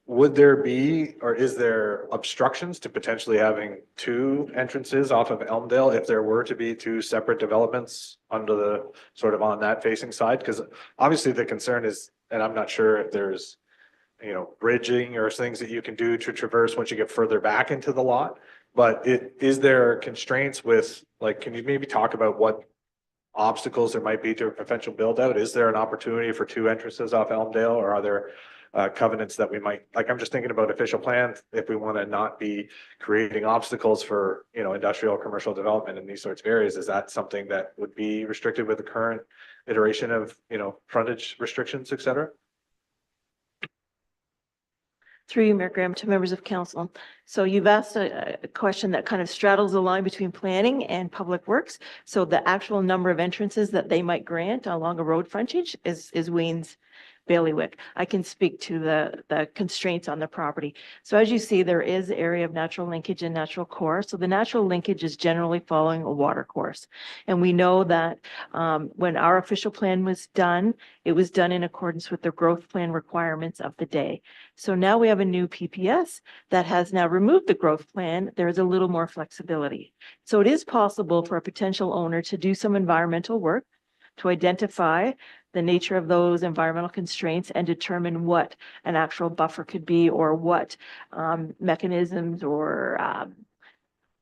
Would there be, or is there obstructions to potentially having two entrances off of Elmdale if there were to be two separate developments under the sort of on that facing side? Because obviously the concern is, and I'm not sure if there's, bridging or things that you can do to traverse once you get further back into the lot. But is there constraints with, like, can you maybe talk about what obstacles there might be to a potential build out? Is there an opportunity for two entrances off Elmdale, or are there covenants that we might, like, I'm just thinking about official plans, if we want to not be creating obstacles for, industrial, commercial development in these sorts of areas, is that something that would be restricted with the current iteration of, frontage restrictions, et cetera? Through you, Mayor Graham, to members of council. So you've asked a question that kind of straddles the line between planning and public works. So the actual number of entrances that they might grant along a road frontage is Wayne's bailiwick. I can speak to the constraints on the property. So as you see, there is area of natural linkage and natural course. So the natural linkage is generally following a water course. And we know that when our official plan was done, it was done in accordance with the growth plan requirements of the day. So now we have a new PPS that has now removed the growth plan. There is a little more flexibility. So it is possible for a potential owner to do some environmental work to identify the nature of those environmental constraints and determine what an actual buffer could be, or what mechanisms or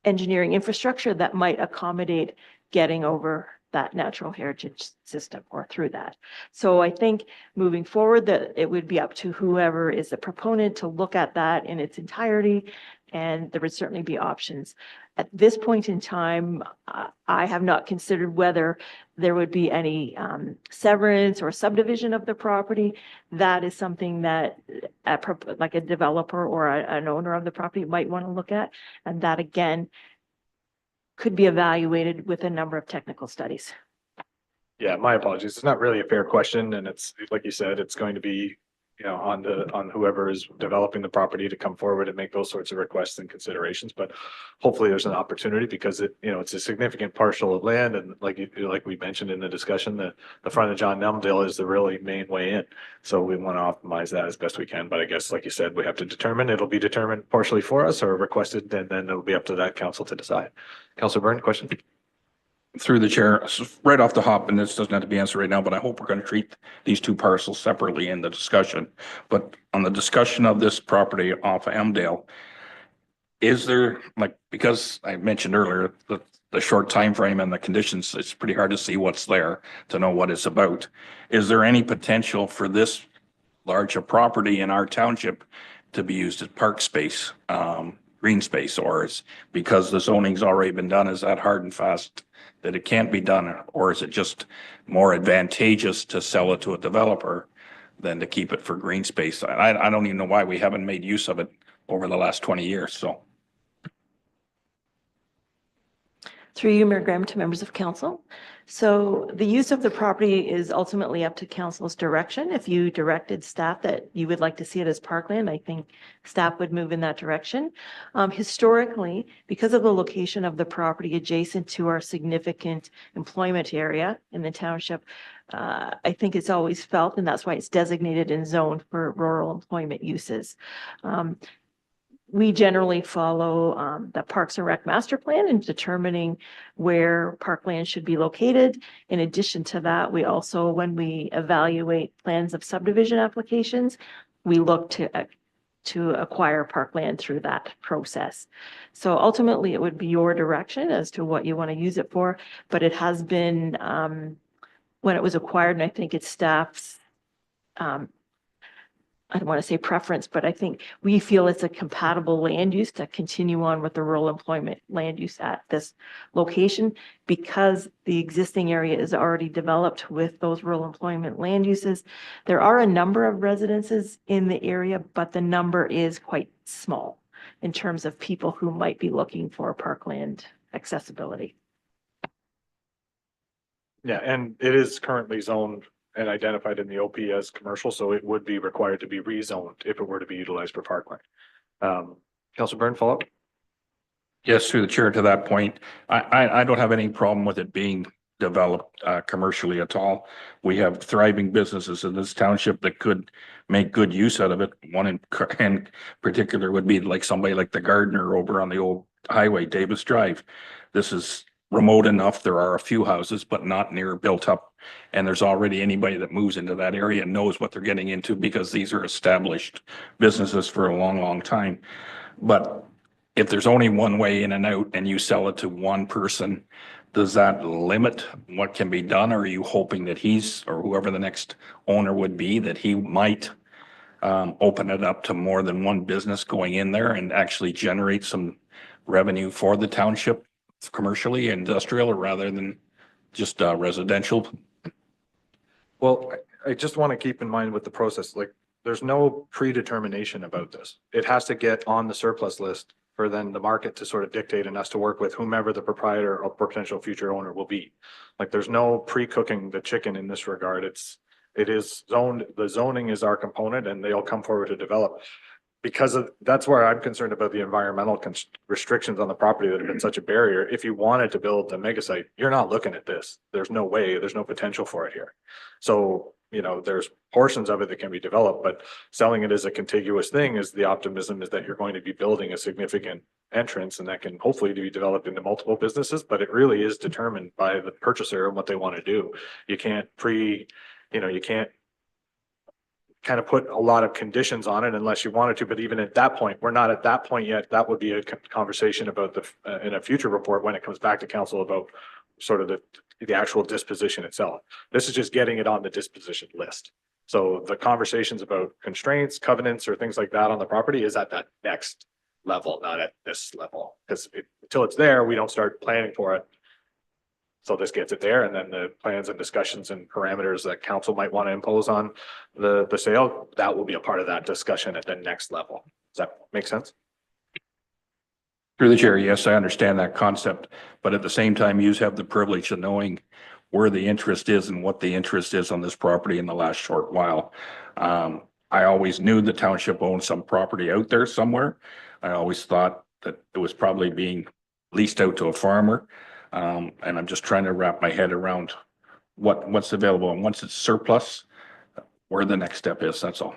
engineering infrastructure that might accommodate getting over that natural heritage system or through that. So I think moving forward that it would be up to whoever is the proponent to look at that in its entirety, and there would certainly be options. At this point in time, I have not considered whether there would be any severance or subdivision of the property. That is something that like a developer or an owner of the property might want to look at. And that again could be evaluated with a number of technical studies. Yeah, my apologies. It's not really a fair question. And it's, like you said, it's going to be, on whoever is developing the property to come forward and make those sorts of requests and considerations. But hopefully there's an opportunity, because it's a significant parcel of land. And like we mentioned in the discussion, the frontage on Elmdale is the really main way in. So we want to optimize that as best we can. But I guess, like you said, we have to determine, it'll be determined partially for us or requested, and then it'll be up to that council to decide. Councilor Byrne, question? Through the chair, right off the hop, and this doesn't have to be answered right now, but I hope we're going to treat these two parcels separately in the discussion. But on the discussion of this property off of Elmdale, is there, like, because I mentioned earlier the short time frame and the conditions, it's pretty hard to see what's there to know what it's about. Is there any potential for this large a property in our township to be used as park space, green space, or is, because the zoning's already been done, is that hard and fast that it can't be done? Or is it just more advantageous to sell it to a developer than to keep it for green space? I don't even know why we haven't made use of it over the last 20 years, so. Through you, Mayor Graham, to members of council. So the use of the property is ultimately up to council's direction. If you directed staff that you would like to see it as parkland, I think staff would move in that direction. Historically, because of the location of the property adjacent to our significant employment area in the township, I think it's always felt, and that's why it's designated and zoned for rural employment uses. We generally follow the Parks and Rec master plan in determining where parkland should be located. In addition to that, we also, when we evaluate plans of subdivision applications, we look to acquire parkland through that process. So ultimately, it would be your direction as to what you want to use it for, but it has been, when it was acquired, and I think it's staff's, I don't want to say preference, but I think we feel it's a compatible land use to continue on with the rural employment land use at this location because the existing area is already developed with those rural employment land uses. There are a number of residences in the area, but the number is quite small in terms of people who might be looking for parkland accessibility. Yeah, and it is currently zoned and identified in the OP as commercial, so it would be required to be rezoned if it were to be utilized for parkland. Councilor Byrne, follow up? Yes, through the chair to that point, I don't have any problem with it being developed commercially at all. We have thriving businesses in this township that could make good use out of it. One in particular would be like somebody like the gardener over on the old highway, Davis Drive. This is remote enough. There are a few houses, but not near built up. And there's already anybody that moves into that area and knows what they're getting into because these are established businesses for a long, long time. But if there's only one way in and out and you sell it to one person, does that limit what can be done? Or are you hoping that he's, or whoever the next owner would be, that he might open it up to more than one business going in there and actually generate some revenue for the township commercially, industrial, or rather than just residential? Well, I just want to keep in mind with the process, like, there's no predetermination about this. It has to get on the surplus list for then the market to sort of dictate and us to work with whomever the proprietor or potential future owner will be. Like, there's no pre-cooking the chicken in this regard. It is zoned, the zoning is our component and they'll come forward to develop. Because of, that's where I'm concerned about the environmental restrictions on the property that have been such a barrier. If you wanted to build a mega site, you're not looking at this. There's no way, there's no potential for it here. So, you know, there's portions of it that can be developed, but selling it as a contiguous thing is the optimism is that you're going to be building a significant entrance and that can hopefully be developed into multiple businesses, but it really is determined by the purchaser and what they want to do. You can't you can't kind of put a lot of conditions on it unless you wanted to, but even at that point, we're not at that point yet. That would be a conversation about the in a future report when it comes back to council about sort of the actual disposition itself. This is just getting it on the disposition list. So the conversations about constraints, covenants, or things like that on the property is at that next level, not at this level, because until it's there, we don't start planning for it. So this gets it there, and then the plans and discussions and parameters that council might want to impose on the sale, that will be a part of that discussion at the next level. Does that make sense? Through the chair, yes, I understand that concept, but at the same time, you have the privilege of knowing where the interest is and what the interest is on this property in the last short while. I always knew the township owned some property out there somewhere. I always thought that it was probably being leased out to a farmer. And I'm just trying to wrap my head around what's available, and once it's surplus, where the next step is, that's all.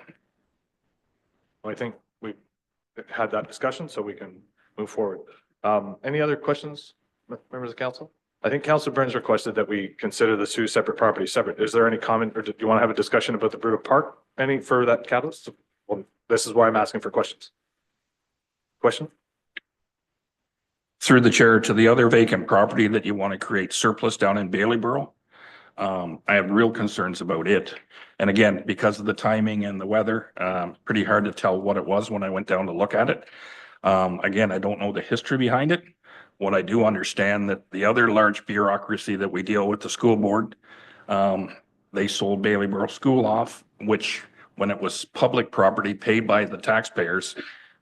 I think we've had that discussion, so we can move forward. Any other questions, members of council? I think Councilor Burns requested that we consider the two separate properties separate. Is there any comment, or do you want to have a discussion about the Bruto Park? Any for that catalyst? Well, this is why I'm asking for questions. Question? Through the chair to the other vacant property that you want to create surplus down in Baileyboro. I have real concerns about it. And again, because of the timing and the weather, pretty hard to tell what it was when I went down to look at it. Again, I don't know the history behind it. What I do understand that the other large bureaucracy that we deal with, the school board, they sold Baileyboro School off, which when it was public property paid by the taxpayers,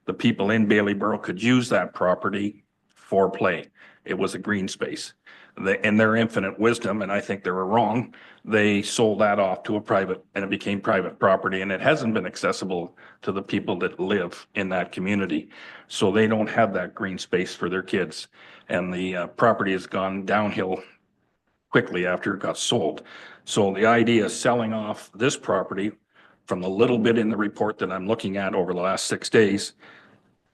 the people in Baileyboro could use that property for play. it was a green space. In their infinite wisdom, and I think they were wrong, they sold that off to a private, and it became private property, and it hasn't been accessible to the people that live in that community. So they don't have that green space for their kids, and the property has gone downhill quickly after it got sold. So the idea of selling off this property, from the little bit in the report that I'm looking at over the last 6 days,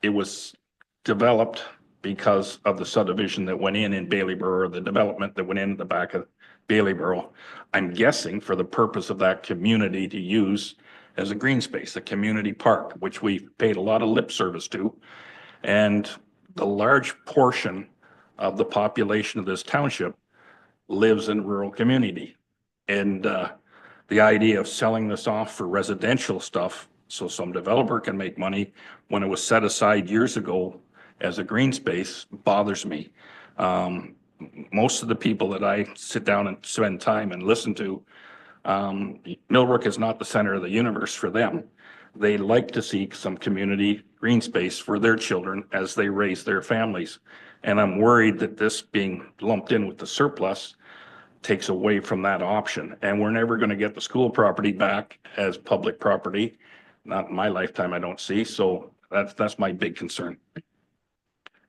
it was developed because of the subdivision that went in Bailey-Borough, or the development that went in the back of Bailey-Borough. I'm guessing for the purpose of that community to use as a green space, a community park, which we paid a lot of lip service to. And the large portion of the population of this township lives in rural community. And the idea of selling this off for residential stuff so some developer can make money when it was set aside years ago as a green space bothers me. Most of the people that I sit down and spend time and listen to, Millbrook is not the center of the universe for them. They like to see some community green space for their children as they raise their families. And I'm worried that this being lumped in with the surplus takes away from that option. And we're never going to get the school property back as public property. Not in my lifetime, I don't see. So that's my big concern.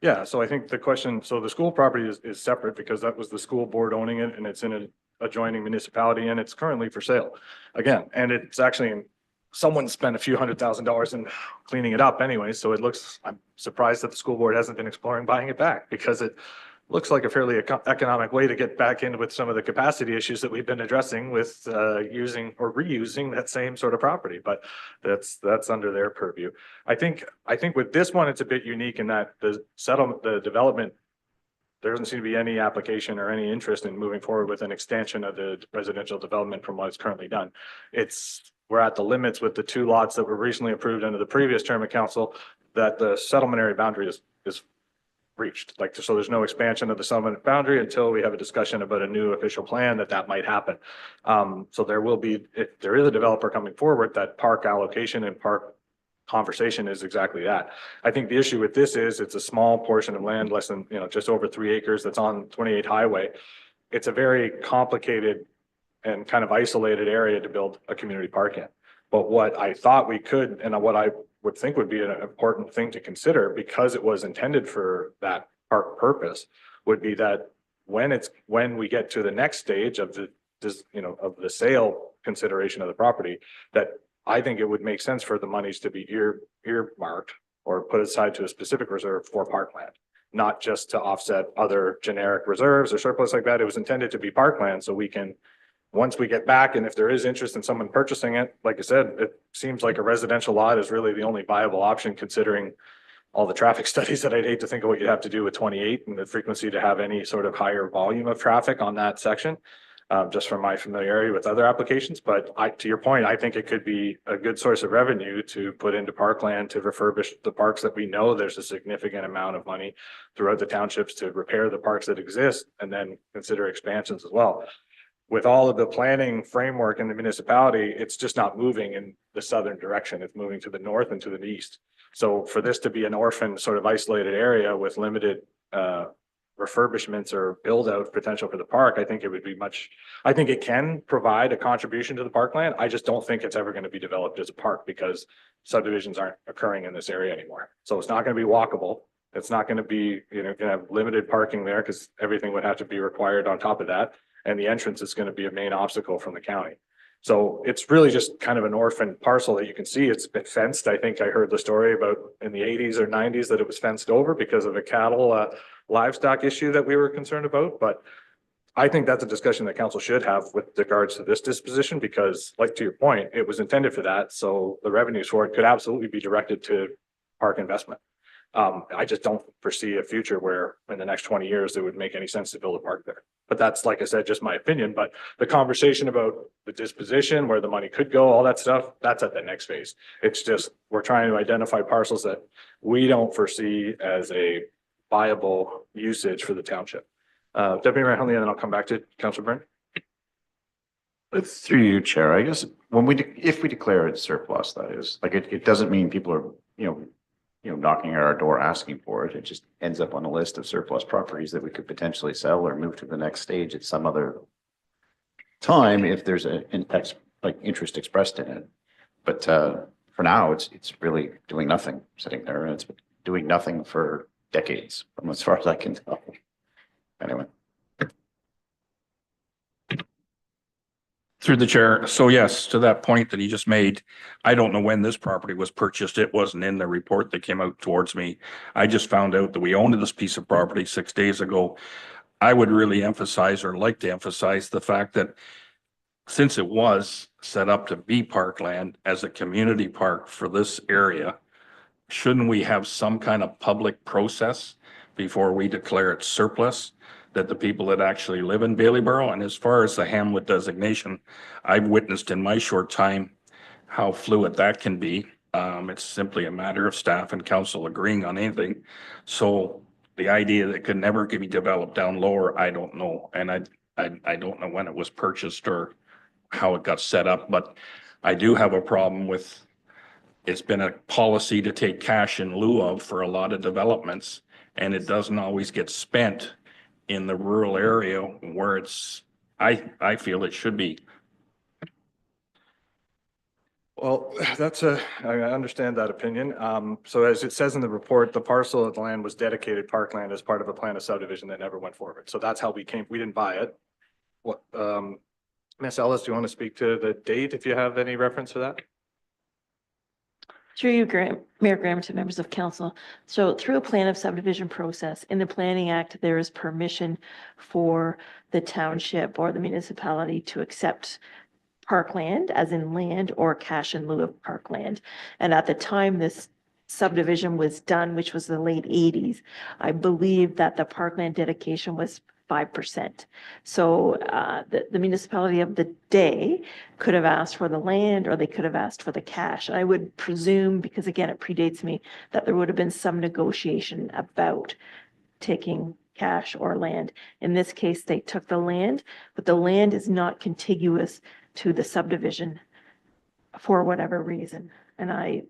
Yeah, so I think the question, so the school property is separate because that was the school board owning it, and it's in an adjoining municipality, and it's currently for sale. Again, and it's actually, someone spent a few $100,000 in cleaning it up anyway, so it looks, I'm surprised that the school board hasn't been exploring buying it back, because it looks like a fairly economic way to get back in with some of the capacity issues that we've been addressing with using or reusing that same sort of property, but that's under their purview. I think with this one, it's a bit unique in that the settlement, the development, there doesn't seem to be any application or any interest in moving forward with an extension of the residential development from what is currently done. We're at the limits with the 2 lots that were recently approved under the previous term of council, that the settlement area boundary is reached. So there's no expansion of the settlement boundary until we have a discussion about a new official plan that might happen. So there will be, if there is a developer coming forward, that park allocation and park conversation is exactly that. I think the issue with this is it's a small portion of land, less than, just over 3 acres, that's on 28 Highway. It's a very complicated and kind of isolated area to build a community park in. But what I thought we could, and what I would think would be an important thing to consider, because it was intended for that park purpose, would be that when we get to the next stage of of the sale consideration of the property, that I think it would make sense for the monies to be earmarked or put aside to a specific reserve for parkland, not just to offset other generic reserves or surplus like that. It was intended to be parkland, so we can, once we get back, and if there is interest in someone purchasing it, like I said, it seems like a residential lot is really the only viable option, considering all the traffic studies that I'd hate to think of what you'd have to do with 28 and the frequency to have any sort of higher volume of traffic on that section, just from my familiarity with other applications. But to your point, I think it could be a good source of revenue to put into parkland to refurbish the parks that we know there's a significant amount of money throughout the townships to repair the parks that exist, and then consider expansions as well. With all of the planning framework in the municipality, it's just not moving in the southern direction. It's moving to the north and to the east. So for this to be an orphan sort of isolated area with limited refurbishments or build out potential for the park, I think it can provide a contribution to the parkland. I just don't think it's ever going to be developed as a park, because subdivisions aren't occurring in this area anymore. So it's not going to be walkable. It's not going to be, going to have limited parking there, because everything would have to be required on top of that. And the entrance is going to be a main obstacle from the county. So it's really just kind of an orphan parcel that you can see. It's been fenced. I think I heard the story about in the 80s or 90s that it was fenced over because of a cattle livestock issue that we were concerned about. But I think that's a discussion that council should have with regards to this disposition, because, like, to your point, it was intended for that. So the revenues for it could absolutely be directed to park investment. I just don't foresee a future where in the next 20 years it would make any sense to build a park there. But that's, like I said, just my opinion. But the conversation about the disposition, where the money could go, all that stuff, that's at the next phase. It's just, we're trying to identify parcels that we don't foresee as a viable usage for the township. Deputy Mayor Hunley, and then I'll come back to Councilor Byrne. Through you, Chair, I guess if we declare it surplus, that is, like, it doesn't mean people are, knocking at our door asking for it. It just ends up on a list of surplus properties that we could potentially sell or move to the next stage at some other time if there's interest expressed in it. But for now, it's really doing nothing, sitting there, and it's been doing nothing for decades, from as far as I can tell. Anyway. Through the chair. So yes, to that point that he just made, I don't know when this property was purchased. It wasn't in the report that came out towards me. I just found out that we owned this piece of property 6 days ago. I would really emphasize, or like to emphasize, the fact that since it was set up to be parkland as a community park for this area, shouldn't we have some kind of public process before we declare it surplus, that the people that actually live in Bailey-Borough? And as far as the hamlet designation, I've witnessed in my short time how fluid that can be. It's simply a matter of staff and council agreeing on anything. So the idea that it could never be developed down lower, I don't know. And I don't know when it was purchased or how it got set up, but I do have a problem with, it's been a policy to take cash in lieu of for a lot of developments, and it doesn't always get spent in the rural area where it's, I feel it should be. Well, I understand that opinion. So as it says in the report, the parcel of the land was dedicated parkland as part of a plan of subdivision that never went forward. So that's how we didn't buy it. What, Ms. Ellis, do you want to speak to the date if you have any reference for that? Through you, Mayor Graham, to members of council. So through a plan of subdivision process, in the Planning Act, there is permission for the township or the municipality to accept parkland, as in land, or cash in lieu of parkland. And at the time this subdivision was done, which was the late 80s, I believe that the parkland dedication was 5%. So the municipality of the day could have asked for the land, or they could have asked for the cash. I would presume, because again, it predates me, that there would have been some negotiation about taking cash or land. In this case, they took the land, but the land is not contiguous to the subdivision for whatever reason. And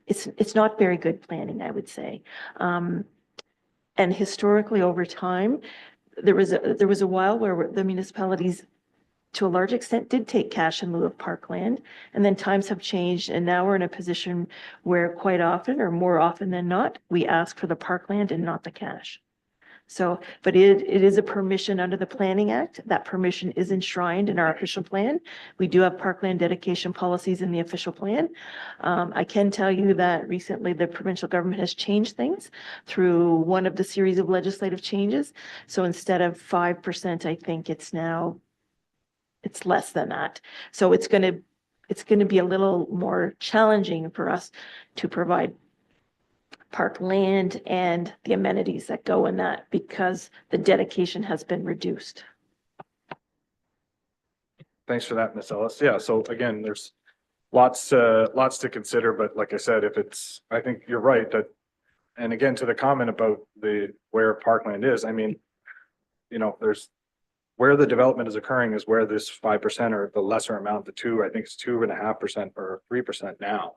it's not very good planning, I would say. And historically, over time, there was a while where the municipalities, to a large extent, did take cash in lieu of parkland. And then times have changed, and now we're in a position where quite often, or more often than not, we ask for the parkland and not the cash. So, but it is a permission under the Planning Act. That permission is enshrined in our official plan. We do have parkland dedication policies in the official plan. I can tell you that recently the provincial government has changed things through one of the series of legislative changes. So instead of 5%, I think it's less than that. So it's going to be a little more challenging for us to provide park land and the amenities that go in that, because the dedication has been reduced. Thanks for that, Ms. Ellis. Yeah, so again, there's lots to consider, but like I said, I think you're right that, and again, to the comment about where parkland is, I mean, there's where the development is occurring is where this 5% or the lesser amount, I think it's 2.5% or 3% now.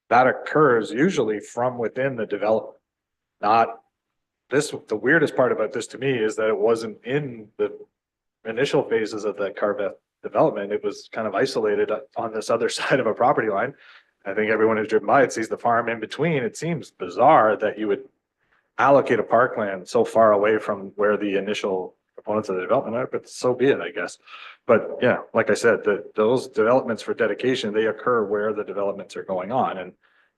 That occurs usually from within the development. The weirdest part about this to me is that it wasn't in the initial phases of the Carveth development. It was kind of isolated on this other side of a property line. I think everyone who's driven by it sees the farm in between. It seems bizarre that you would allocate a parkland so far away from where the initial components of the development are, but so be it, I guess. But yeah, like I said, those developments for dedication, they occur where the developments are going on. And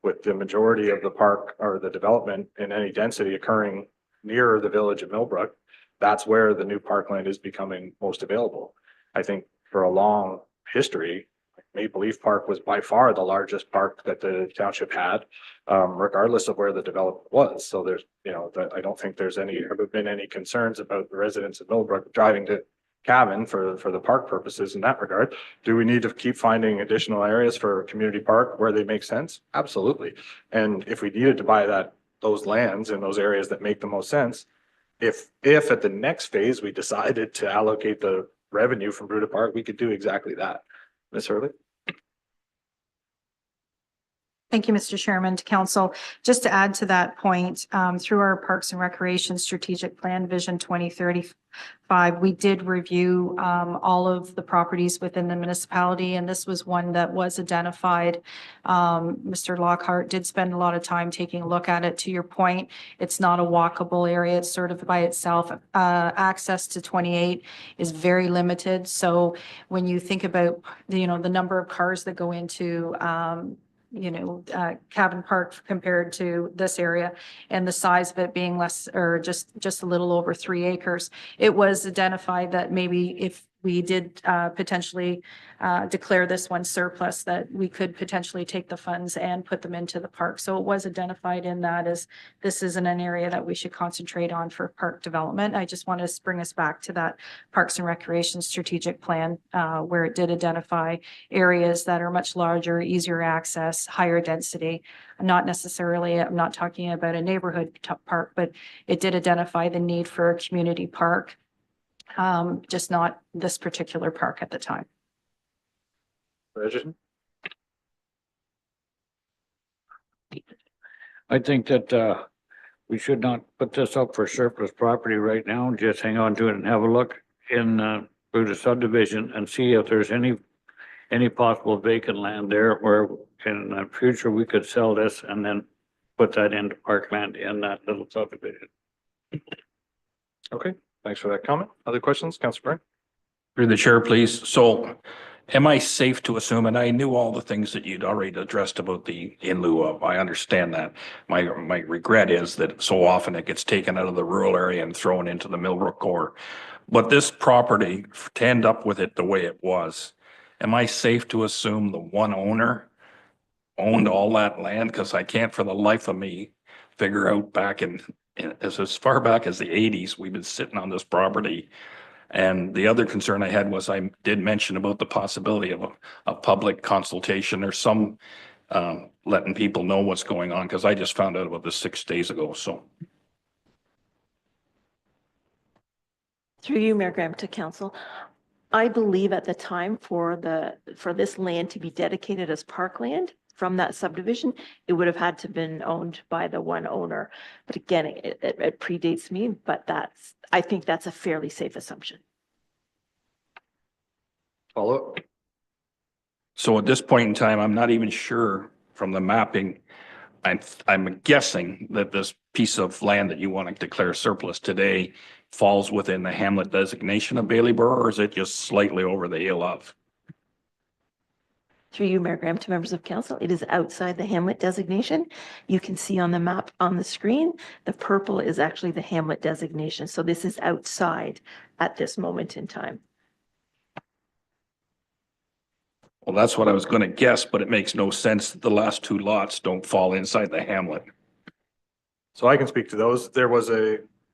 with the majority of the park or the development in any density occurring near the village of Millbrook, that's where the new parkland is becoming most available. I think for a long history, Maple Leaf Park was by far the largest park that the township had, regardless of where the development was. So there's, I don't think there's ever been any concerns about the residents of Millbrook driving to Cavan for the park purposes in that regard. Do we need to keep finding additional areas for community park where they make sense? Absolutely. And if we needed to buy those lands in those areas that make the most sense, if at the next phase we decided to allocate the revenue from Bruta Park, we could do exactly that. Ms. Hurley? Thank you, Mr. Chairman, to council. Just to add to that point, through our Parks and Recreation Strategic Plan Vision 2035, we did review all of the properties within the municipality, and this was one that was identified. Mr. Lockhart did spend a lot of time taking a look at it. To your point, it's not a walkable area. It's sort of by itself. Access to 28 is very limited. So when you think about, the number of cars that go into Cabin Park compared to this area and the size of it being less or just a little over 3 acres, it was identified that maybe if we did potentially declare this one surplus, that we could potentially take the funds and put them into the park. So it was identified in that as this isn't an area that we should concentrate on for park development. I just want to bring us back to that Parks and Recreation Strategic Plan where it did identify areas that are much larger, easier access, higher density. Not necessarily, I'm not talking about a neighborhood park, but it did identify the need for a community park. Just not this particular park at the time. Regis? I think that we should not put this up for surplus property right now. Just hang on to it and have a look in through the subdivision and see if there's any possible vacant land there where in the future we could sell this and then put that into parkland in that little subdivision. Okay, thanks for that comment. Other questions, Councilor Byrne? Through the chair, please. So am I safe to assume, and I knew all the things that you'd already addressed about the in lieu of, I understand that. My regret is that so often it gets taken out of the rural area and thrown into the Millbrook core. But this property, to end up with it the way it was, am I safe to assume the one owner owned all that land? Because I can't for the life of me figure out back in as far back as the 80s, we've been sitting on this property. And the other concern I had was I did mention about the possibility of a public consultation or some letting people know what's going on, because I just found out about this 6 days ago. So Through you, Mayor Graham, to council. I believe at the time for this land to be dedicated as parkland from that subdivision, it would have had to been owned by the one owner. But again, it predates me, but I think that's a fairly safe assumption. Follow up? So at this point in time, I'm not even sure from the mapping. I'm guessing that this piece of land that you want to declare surplus today falls within the hamlet designation of Bailey-Borough, or is it just slightly over the hill of? Through you, Mayor Graham, to members of council, it is outside the hamlet designation. You can see on the map on the screen, the purple is actually the hamlet designation. So this is outside at this moment in time. Well, that's what I was going to guess, but it makes no sense that the last 2 lots don't fall inside the hamlet. So I can speak to those.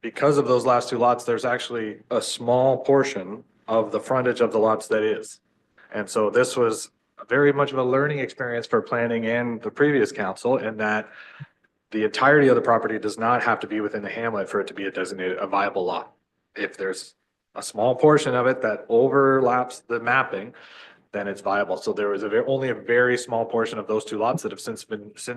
Because of those last 2 lots, there's actually a small portion of the frontage of the lots that is. And so this was very much of a learning experience for planning and the previous council, in that the entirety of the property does not have to be within the hamlet for it to be a viable lot. If there's a small portion of it that overlaps the mapping, then it's viable. So there was only a very small portion of those 2 lots that have since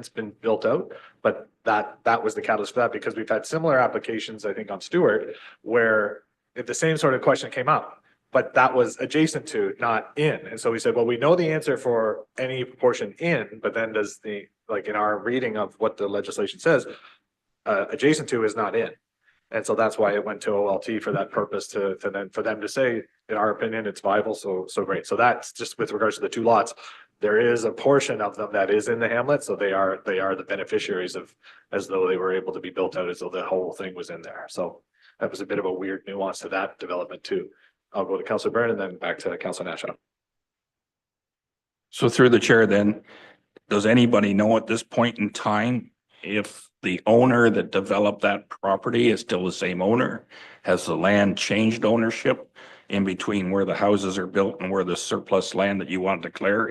been built out. But that was the catalyst for that, because we've had similar applications, I think, on Stewart, where the same sort of question came up, but that was adjacent to, not in. And so we said, well, we know the answer for any portion in, but then does in our reading of what the legislation says, adjacent to is not in. And so that's why it went to OLT for that purpose, to then for them to say, in our opinion, it's viable. So great. So that's just with regards to the 2 lots. There is a portion of them that is in the hamlet. So they are the beneficiaries of, as though they were able to be built out as though the whole thing was in there. So that was a bit of a weird nuance to that development too. I'll go to Councilor Byrne and then back to Councilor Nash. So through the chair then, does anybody know at this point in time if the owner that developed that property is still the same owner? Has the land changed ownership in between where the houses are built and where the surplus land that you want to declare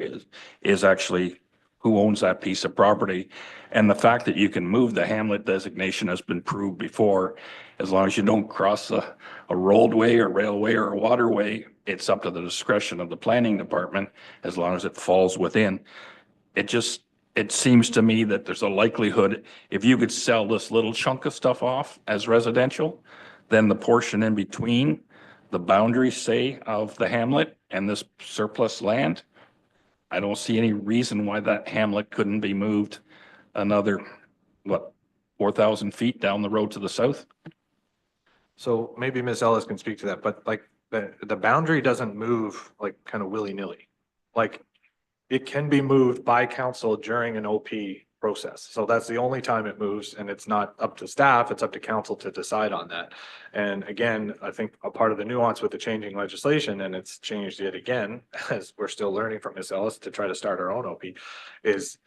is actually who owns that piece of property? And the fact that you can move the hamlet designation has been proved before. As long as you don't cross a roadway or railway or a waterway, it's up to the discretion of the planning department, as long as it falls within. It just it seems to me that there's a likelihood if you could sell this little chunk of stuff off as residential, then the portion in between the boundaries, say, of the hamlet and this surplus land, I don't see any reason why that hamlet couldn't be moved another, 4,000 feet down the road to the south? So maybe Ms. Ellis can speak to that, but like the boundary doesn't move like kind of willy-nilly. Like it can be moved by council during an OP process. So that's the only time it moves, and it's not up to staff, it's up to council to decide on that. And again, I think a part of the nuance with the changing legislation, and it's changed yet again, as we're still learning from Ms. Ellis to try to start our own OP, is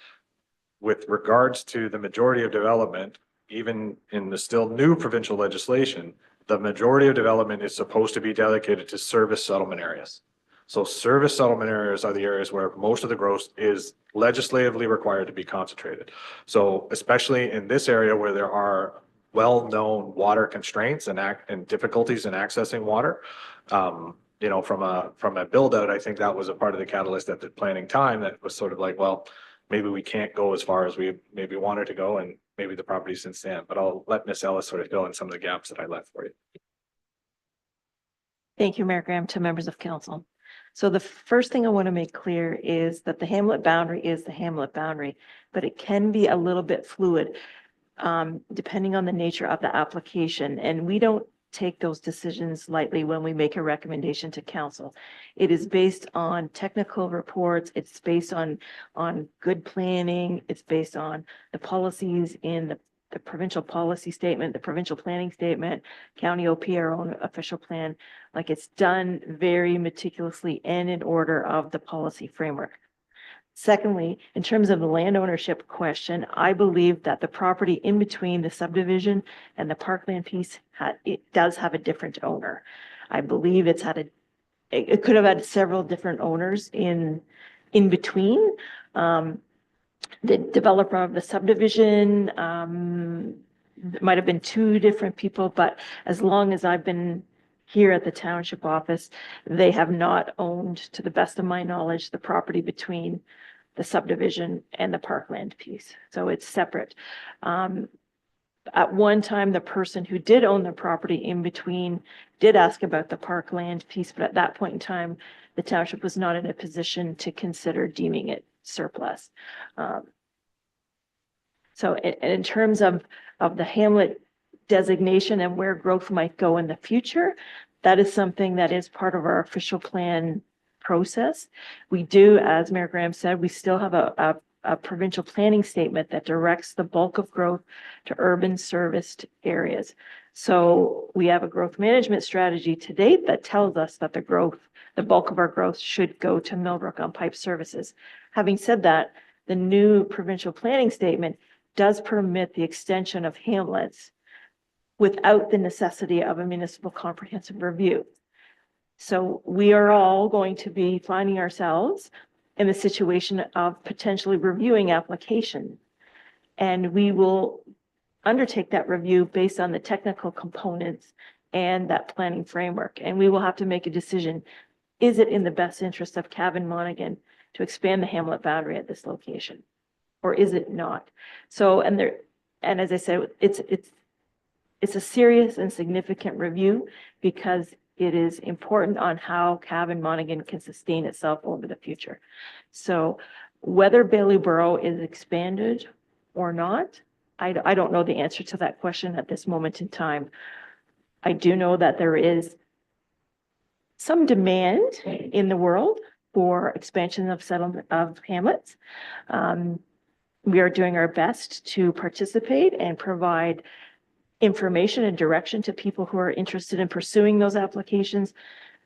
with regards to the majority of development, even in the still new provincial legislation, the majority of development is supposed to be dedicated to service settlement areas. So service settlement areas are the areas where most of the growth is legislatively required to be concentrated. So especially in this area where there are well-known water constraints and difficulties in accessing water, you know, from a build out, I think that was a part of the catalyst at the planning time that was sort of like, well, maybe we can't go as far as we maybe wanted to go, and maybe the property since then, but I'll let Ms. Ellis sort of fill in some of the gaps that I left for you. Thank you, Mayor Graham, to members of council. So the first thing I want to make clear is that the hamlet boundary is the hamlet boundary, but it can be a little bit fluid depending on the nature of the application. And we don't take those decisions lightly when we make a recommendation to council. It is based on technical reports. It's based on good planning. It's based on the policies in the provincial policy statement, the provincial planning statement, county OP, our own official plan. Like it's done very meticulously and in order of the policy framework. Secondly, in terms of the land ownership question, I believe that the property in between the subdivision and the parkland piece, it does have a different owner. I believe it could have had several different owners in between. The developer of the subdivision, might have been two different people, but as long as I've been here at the township office, they have not owned, to the best of my knowledge, the property between the subdivision and the parkland piece. So it's separate. At one time, the person who did own the property in between did ask about the parkland piece, but at that point in time, the township was not in a position to consider deeming it surplus. So in terms of the hamlet designation and where growth might go in the future, that is something that is part of our official plan process. We do, as Mayor Graham said, we still have a provincial planning statement that directs the bulk of growth to urban serviced areas. So we have a growth management strategy to date that tells us that the bulk of our growth should go to Millbrook on pipe services. Having said that, the new provincial planning statement does permit the extension of hamlets without the necessity of a municipal comprehensive review. So we are all going to be finding ourselves in the situation of potentially reviewing application. And we will undertake that review based on the technical components and that planning framework. And we will have to make a decision. Is it in the best interest of Cavan Monaghan to expand the hamlet boundary at this location? Or is it not? So, and as I said, it's a serious and significant review because it is important on how Cavan Monaghan can sustain itself over the future. So whether Bailey-Borough is expanded or not, I don't know the answer to that question at this moment in time. I do know that there is some demand in the world for expansion of settlement of hamlets. We are doing our best to participate and provide information and direction to people who are interested in pursuing those applications,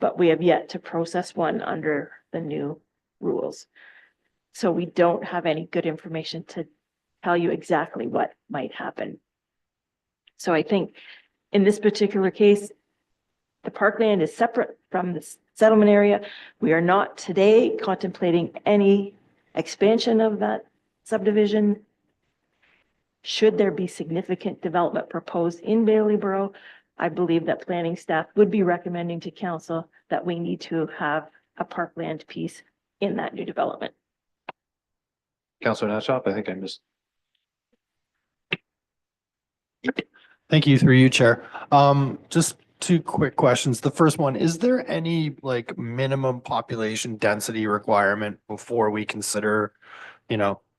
but we have yet to process one under the new rules. So we don't have any good information to tell you exactly what might happen. So I think in this particular case, the parkland is separate from the settlement area. We are not today contemplating any expansion of that subdivision. Should there be significant development proposed in Bailey-Borough, I believe that planning staff would be recommending to council that we need to have a parkland piece in that new development. Counselor Nassau, I think I missed. Thank you, through you, Chair. Just two quick questions. The first one, is there any like minimum population density requirement before we consider,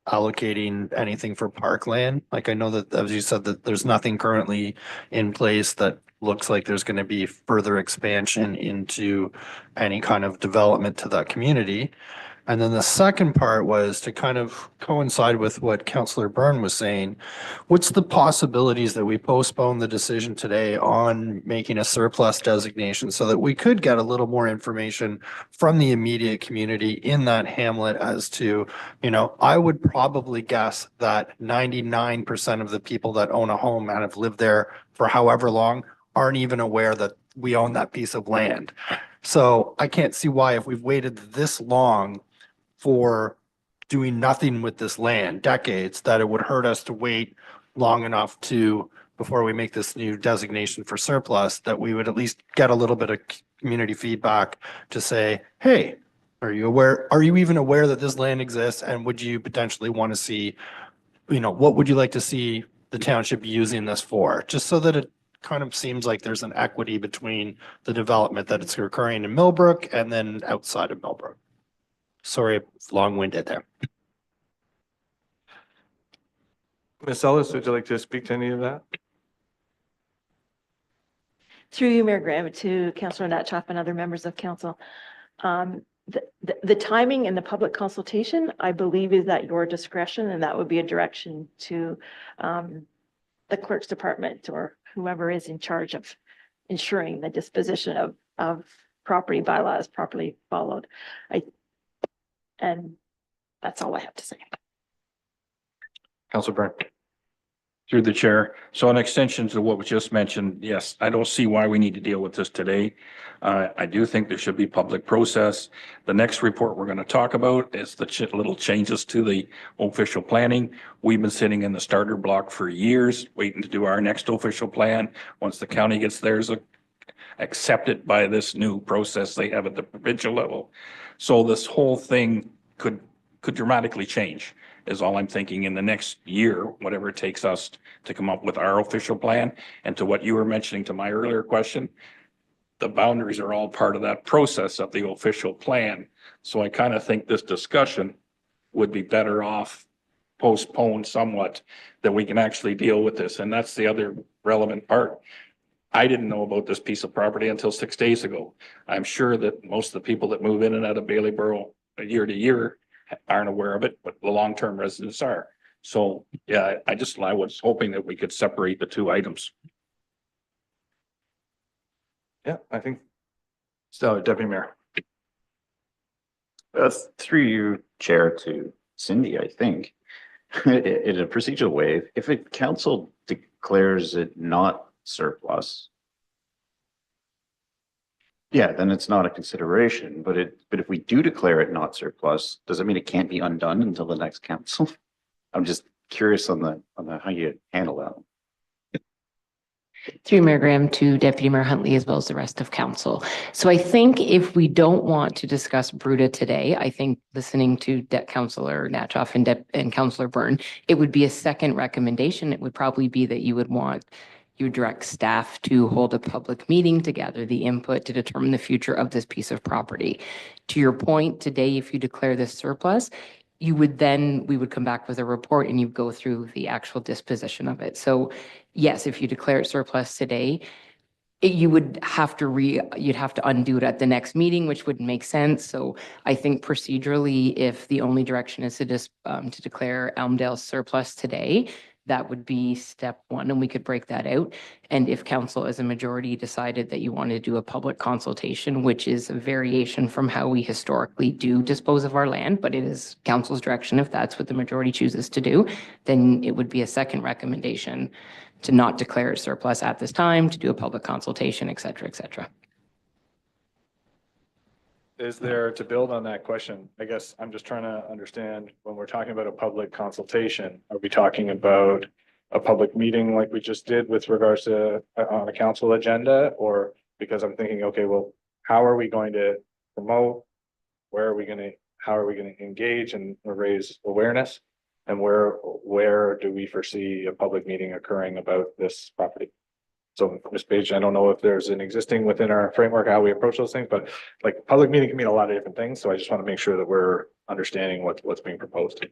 allocating anything for parkland? Like I know that, as you said, that there's nothing currently in place that looks like there's going to be further expansion into any kind of development to that community. And then the second part was to kind of coincide with what Councillor Byrne was saying. What's the possibilities that we postpone the decision today on making a surplus designation so that we could get a little more information from the immediate community in that hamlet as to, I would probably guess that 99% of the people that own a home and have lived there for however long aren't even aware that we own that piece of land. So I can't see why, if we've waited this long for doing nothing with this land, decades, that it would hurt us to wait long enough before we make this new designation for surplus, that we would at least get a little bit of community feedback to say, hey, are you even aware that this land exists? And would you potentially want to see, what would you like to see the township using this for? Just so that it kind of seems like there's an equity between the development that it's occurring in Millbrook and then outside of Millbrook. Sorry, long-winded there. Ms. Ellis, would you like to speak to any of that? Through you, Mayor Graham, to Councillor Natchoff and other members of council. The timing and the public consultation, I believe, is at your discretion, and that would be a direction to the clerk's department or whoever is in charge of ensuring the disposition of property bylaws properly followed. And that's all I have to say. Counselor Byrne. Through the chair. So an extension to what was just mentioned, yes, I don't see why we need to deal with this today. I do think there should be public process. The next report we're going to talk about is the little changes to the official planning. We've been sitting in the starter block for years, waiting to do our next official plan. Once the county gets theirs accepted by this new process they have at the provincial level. So this whole thing could dramatically change, is all I'm thinking, in the next year, whatever it takes us to come up with our official plan. And to what you were mentioning to my earlier question, the boundaries are all part of that process of the official plan. So I kind of think this discussion would be better off postponed somewhat, that we can actually deal with this. And that's the other relevant part. I didn't know about this piece of property until 6 days ago. I'm sure that most of the people that move in and out of Bailey-Borough year to year aren't aware of it, but the long-term residents are. So, yeah, I was hoping that we could separate the two items. Yeah, I think so. Deputy Mayor. Through you, Chair, to Cindy, I think, in a procedural way, if a council declares it not surplus, yeah, then it's not a consideration. But if we do declare it not surplus, does it mean it can't be undone until the next council? I'm just curious on the how you handle that. Through Mayor Graham to Deputy Mayor Huntley, as well as the rest of council. So I think if we don't want to discuss Bruta today, I think listening to Councillor Natchoff and Councillor Byrne, it would be a second recommendation. It would probably be that you would direct staff to hold a public meeting to gather the input to determine the future of this piece of property. To your point, today, if you declare this surplus, we would come back with a report and you go through the actual disposition of it. So yes, if you declare it surplus today, you'd have to undo it at the next meeting, which wouldn't make sense. So I think procedurally, if the only direction is to declare Elmdale surplus today, that would be step one, and we could break that out. And if council as a majority decided that you wanted to do a public consultation, which is a variation from how we historically do dispose of our land, but it is council's direction, if that's what the majority chooses to do, then it would be a second recommendation to not declare it surplus at this time, to do a public consultation, et cetera, et cetera. Is there, to build on that question, I guess I'm just trying to understand, when we're talking about a public consultation, are we talking about a public meeting like we just did with regards to on a council agenda? Or because I'm thinking, okay, well, how are we going to promote? How are we going to engage and raise awareness? And where do we foresee a public meeting occurring about this property? So Ms. Page, I don't know if there's an existing within our framework, how we approach those things, but like public meeting can mean a lot of different things. So I just want to make sure that we're understanding what's being proposed.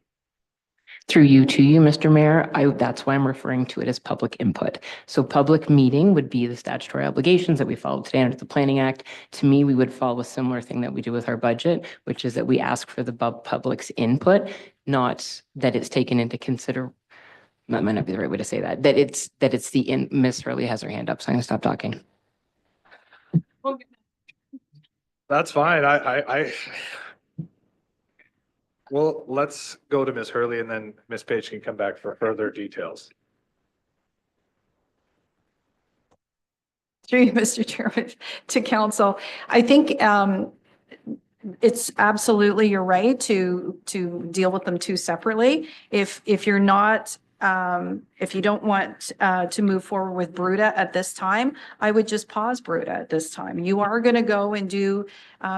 Through you to you, Mr. Mayor, that's why I'm referring to it as public input. So public meeting would be the statutory obligations that we follow today under the Planning Act. To me, we would follow a similar thing that we do with our budget, which is that we ask for the public's input, not that it's taken into consider. That might not be the right way to say that, Miss Hurley has her hand up, so I'm gonna stop talking. That's fine. Well, let's go to Ms. Hurley and then Ms. Page can come back for further details. Through you, Mr. Chairman, to council. I think it's absolutely, you're right to deal with them two separately. If you're not, if you don't want to move forward with Bruta at this time, I would just pause Bruta at this time. You are going to go and do,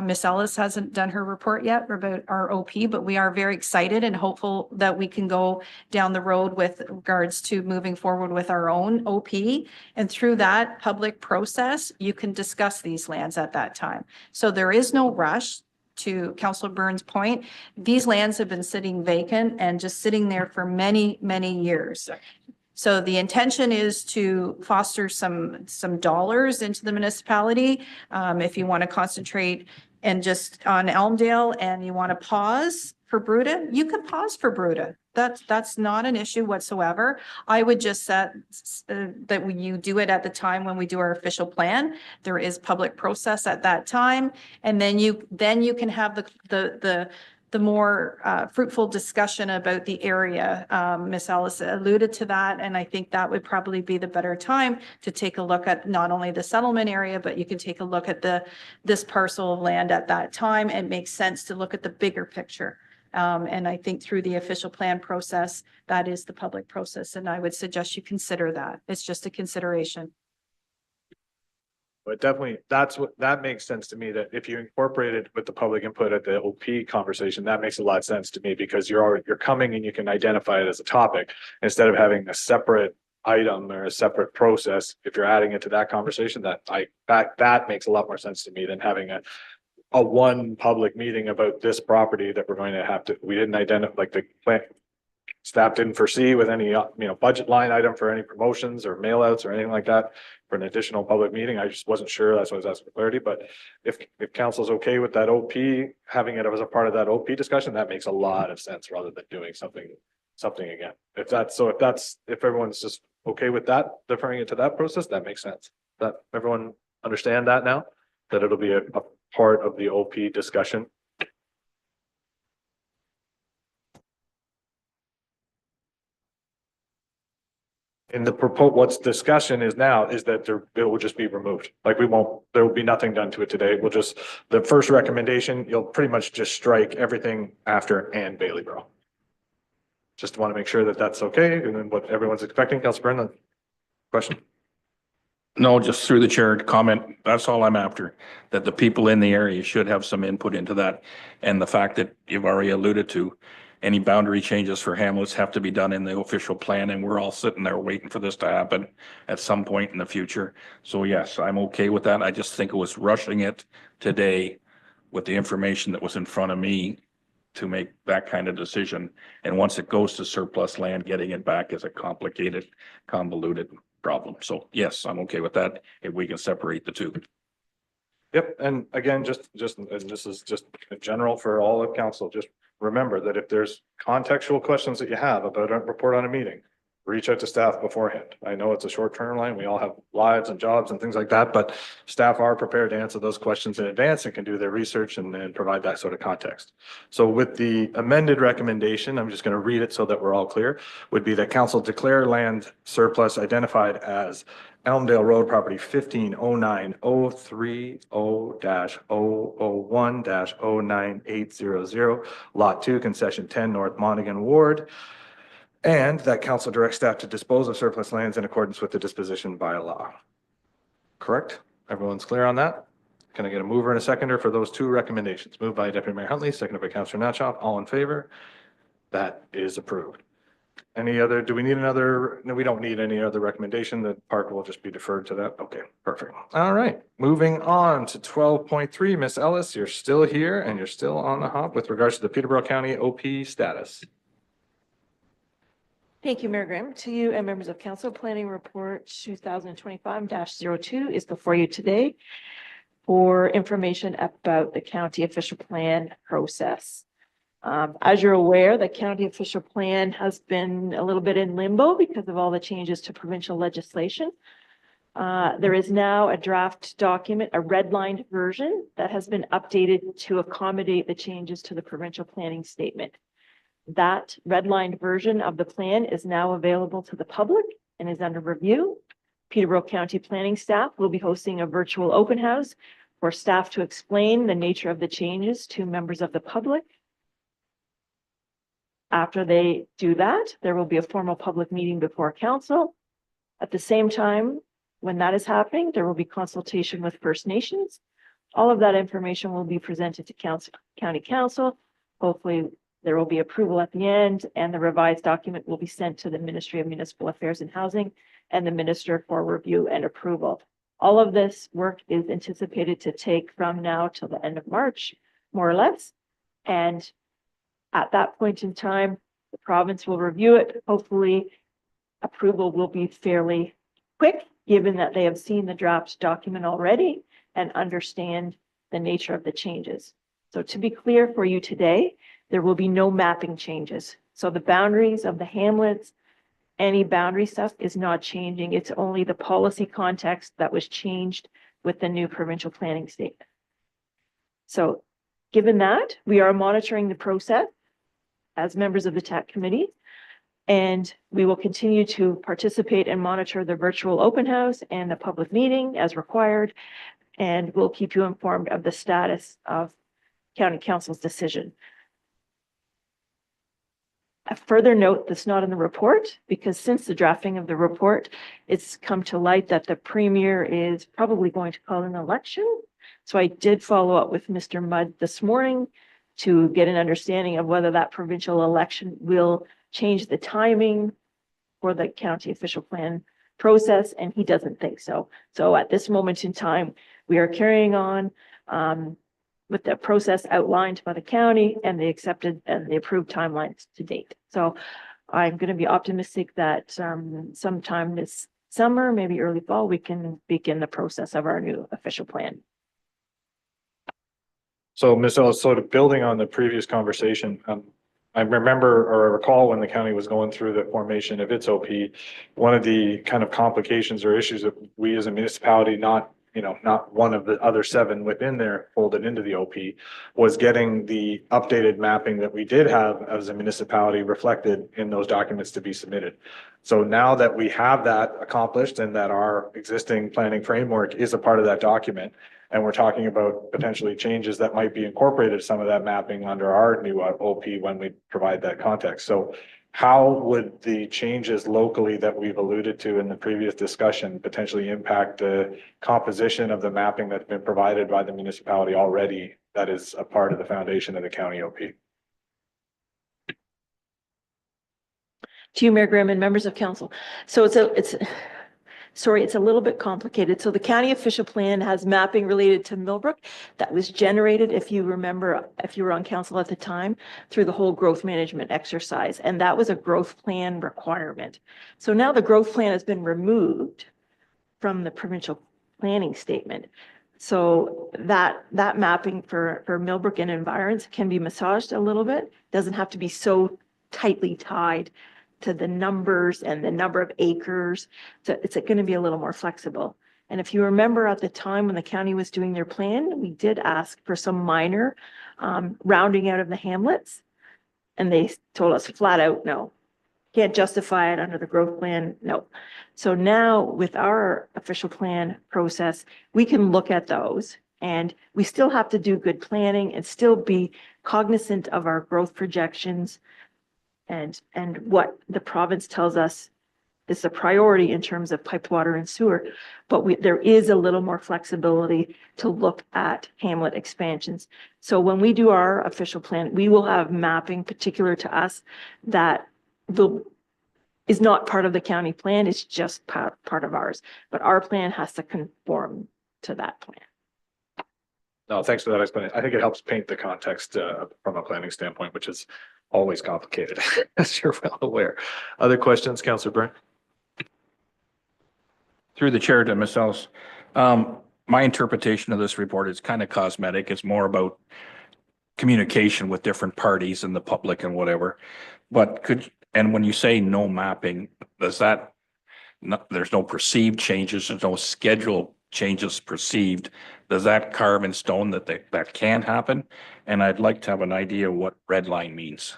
Ms. Ellis hasn't done her report yet about our OP, but we are very excited and hopeful that we can go down the road with regards to moving forward with our own OP. And through that public process, you can discuss these lands at that time. So there is no rush. To Councilor Burns' point, these lands have been sitting vacant and just sitting there for many, many years. So the intention is to foster some dollars into the municipality. If you want to concentrate and just on Elmdale and you want to pause for Bruta, you can pause for Bruta. That's not an issue whatsoever. I would just set that you do it at the time when we do our official plan. There is public process at that time. And then you can have the more fruitful discussion about the area. Ms. Ellis alluded to that, and I think that would probably be the better time to take a look at not only the settlement area, but you can take a look at this parcel of land at that time. It makes sense to look at the bigger picture. And I think through the official plan process, that is the public process, and I would suggest you consider that. It's just a consideration. But definitely, that makes sense to me, that if you incorporate it with the public input at the OP conversation, that makes a lot of sense to me, because you're coming and you can identify it as a topic instead of having a separate item or a separate process. If you're adding it to that conversation, that makes a lot more sense to me than having a one public meeting about this property that we're going to have to, we didn't identify, like the plan staff didn't foresee with any, budget line item for any promotions or mail outs or anything like that for an additional public meeting. I just wasn't sure. That's why I was asking for clarity. But if council's okay with that OP, having it as a part of that OP discussion, that makes a lot of sense rather than doing something again. If everyone's just okay with that, deferring it to that process, that makes sense. That everyone understand that now, that it'll be a part of the OP discussion. And what's discussion is now is that it will just be removed. Like there will be nothing done to it today. The first recommendation, you'll pretty much just strike everything after and Bailey-Borough. Just want to make sure that that's okay. And then what everyone's expecting. Councilor Byrne, question? No, just through the chair to comment. That's all I'm after, that the people in the area should have some input into that. And the fact that you've already alluded to, any boundary changes for hamlets have to be done in the official plan, and we're all sitting there waiting for this to happen at some point in the future. So yes, I'm okay with that. I just think it was rushing it today with the information that was in front of me to make that kind of decision. And once it goes to surplus land, getting it back is a complicated, convoluted problem. So yes, I'm okay with that if we can separate the two. Yep. And again, and this is just in general for all of council, just remember that if there's contextual questions that you have about a report on a meeting, reach out to staff beforehand. I know it's a short turn line. We all have lives and jobs and things like that, but staff are prepared to answer those questions in advance and can do their research and provide that sort of context. So with the amended recommendation, I'm just going to read it so that we're all clear, would be that council declare land surplus identified as Elmdale Road property 1509-030-001-09800, lot 2, concession 10, North Monaghan Ward. And that council directs staff to dispose of surplus lands in accordance with the disposition bylaw. Correct? Everyone's clear on that? Can I get a mover and a seconder for those two recommendations? Moved by Deputy Mayor Huntley, seconded by Councilor Natchoff. All in favor? That is approved. Any other, do we need another? No, we don't need any other recommendation. The park will just be deferred to that. Okay, perfect. All right, moving on to 12.3. Miss Ellis, you're still here and you're still on the hop with regards to the Peterborough County OP status. Thank you, Mayor Graham. To you and members of council, Planning Report 2025-02 is before you today for information about the county official plan process. As you're aware, the county official plan has been a little bit in limbo because of all the changes to provincial legislation. There is now a draft document, a redlined version that has been updated to accommodate the changes to the provincial planning statement. That redlined version of the plan is now available to the public and is under review. Peterborough County planning staff will be hosting a virtual open house for staff to explain the nature of the changes to members of the public. After they do that, there will be a formal public meeting before council. At the same time, when that is happening, there will be consultation with First Nations. All of that information will be presented to county council. Hopefully, there will be approval at the end, and the revised document will be sent to the Ministry of Municipal Affairs and Housing and the Minister for review and approval. All of this work is anticipated to take from now till the end of March, more or less. And at that point in time, the province will review it. Hopefully, approval will be fairly quick, given that they have seen the draft document already and understand the nature of the changes. So to be clear for you today, there will be no mapping changes. So the boundaries of the hamlets, any boundary stuff is not changing. It's only the policy context that was changed with the new provincial planning statement. So given that, we are monitoring the process as members of the TAC committee, and we will continue to participate and monitor the virtual open house and the public meeting as required, and we'll keep you informed of the status of county council's decision. A further note that's not in the report, because since the drafting of the report, it's come to light that the premier is probably going to call an election. So I did follow up with Mr. Mudd this morning to get an understanding of whether that provincial election will change the timing for the county official plan process, and he doesn't think so. So at this moment in time, we are carrying on with the process outlined by the county and the accepted and the approved timelines to date. So I'm going to be optimistic that sometime this summer, maybe early fall, we can begin the process of our new official plan. So Ms. Ellis, sort of building on the previous conversation, I remember or I recall when the county was going through the formation of its OP, one of the kind of complications or issues that we as a municipality, not one of the other 7 within there folded into the OP, was getting the updated mapping that we did have as a municipality reflected in those documents to be submitted. So now that we have that accomplished and that our existing planning framework is a part of that document, and we're talking about potentially changes that might be incorporated some of that mapping under our new OP when we provide that context. So how would the changes locally that we've alluded to in the previous discussion potentially impact the composition of the mapping that's been provided by the municipality already that is a part of the foundation of the county OP? To you, Mayor Graham and members of council. So it's a little bit complicated. So the county official plan has mapping related to Millbrook that was generated, if you remember, if you were on council at the time, through the whole growth management exercise. And that was a growth plan requirement. So now the growth plan has been removed from the provincial planning statement. So that mapping for Millbrook and environs can be massaged a little bit. Doesn't have to be so tightly tied to the numbers and the number of acres. So it's going to be a little more flexible. And if you remember at the time when the county was doing their plan, we did ask for some minor rounding out of the hamlets. And they told us flat out, no, can't justify it under the growth plan. No. So now with our official plan process, we can look at those, and we still have to do good planning and still be cognizant of our growth projections and what the province tells us is a priority in terms of piped water and sewer. But there is a little more flexibility to look at hamlet expansions. So when we do our official plan, we will have mapping particular to us that is not part of the county plan. It's just part of ours. But our plan has to conform to that plan. No, thanks for that explanation. I think it helps paint the context from a planning standpoint, which is always complicated, as you're well aware. Other questions, Councillor Byrne? Through the chair to Ms. Ellis. My interpretation of this report is kind of cosmetic. It's more about communication with different parties and the public and whatever. But and when you say no mapping, does that, there's no perceived changes, there's no schedule changes perceived. Does that carve in stone that that can happen? And I'd like to have an idea what red line means.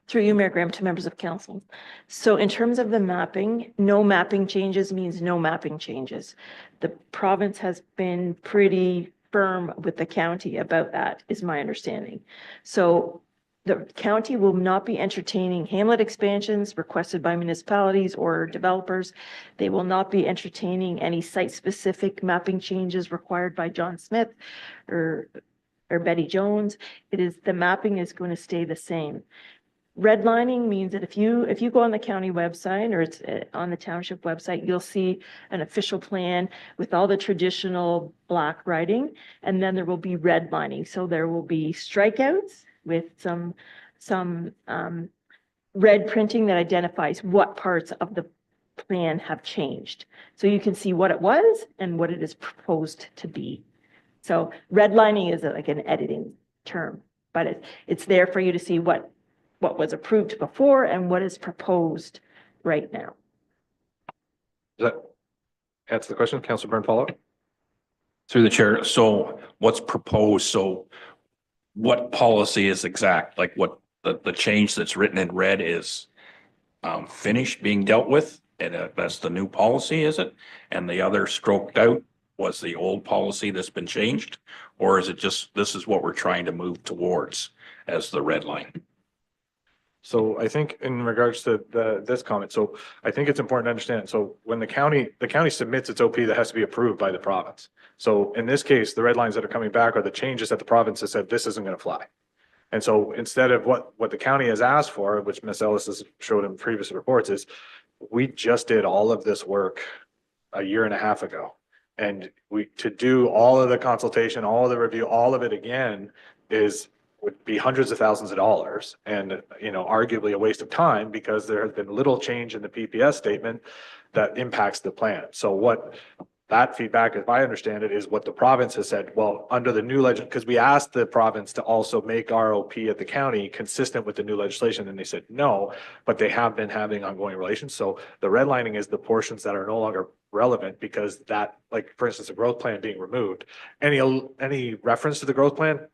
Through you, Mayor Graham, to members of council. So in terms of the mapping, no mapping changes means no mapping changes. The province has been pretty firm with the county about that, is my understanding. So the county will not be entertaining hamlet expansions requested by municipalities or developers. They will not be entertaining any site-specific mapping changes required by John Smith or Betty Jones. The mapping is going to stay the same. Redlining means that if you go on the county website or it's on the township website, you'll see an official plan with all the traditional black writing, and then there will be redlining. So there will be strikeouts with some red printing that identifies what parts of the plan have changed. So you can see what it was and what it is proposed to be. So redlining is like an editing term, but it's there for you to see what was approved before and what is proposed right now. Does that answer the question? Councillor Byrne, follow up? Through the chair. So what's proposed? So what policy is exact? Like what the change that's written in red is finished being dealt with? And that's the new policy, is it? And the other stroked out was the old policy that's been changed? Or is it just, this is what we're trying to move towards as the red line? So I think in regards to this comment, so I think it's important to understand. So when the county submits its OP, that has to be approved by the province. So in this case, the red lines that are coming back are the changes that the province has said, this isn't going to fly. And so instead of what the county has asked for, which Ms. Ellis has showed in previous reports, is we just did all of this work a year and a half ago. And to do all of the consultation, all of the review, all of it again would be hundreds of thousands of dollars and, arguably a waste of time because there has been little change in the PPS statement that impacts the plan. So what that feedback, if I understand it, is what the province has said, well, under the new because we asked the province to also make ROP at the county consistent with the new legislation, and they said no, but they have been having ongoing relations. So the redlining is the portions that are no longer relevant because that, like, for instance, the growth plan being removed, any reference to the growth plan,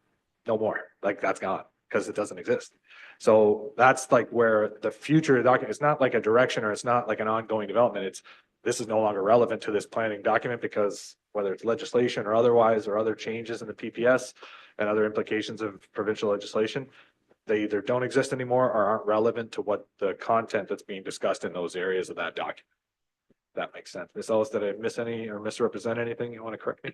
no more, like that's gone because it doesn't exist. So that's like where the future document, it's not like a direction or it's not like an ongoing development. This is no longer relevant to this planning document because whether it's legislation or otherwise, or other changes in the PPS and other implications of provincial legislation, they either don't exist anymore or aren't relevant to what the content that's being discussed in those areas of that document. That makes sense. Ms. Ellis, did I miss any or misrepresent anything? You want to correct me?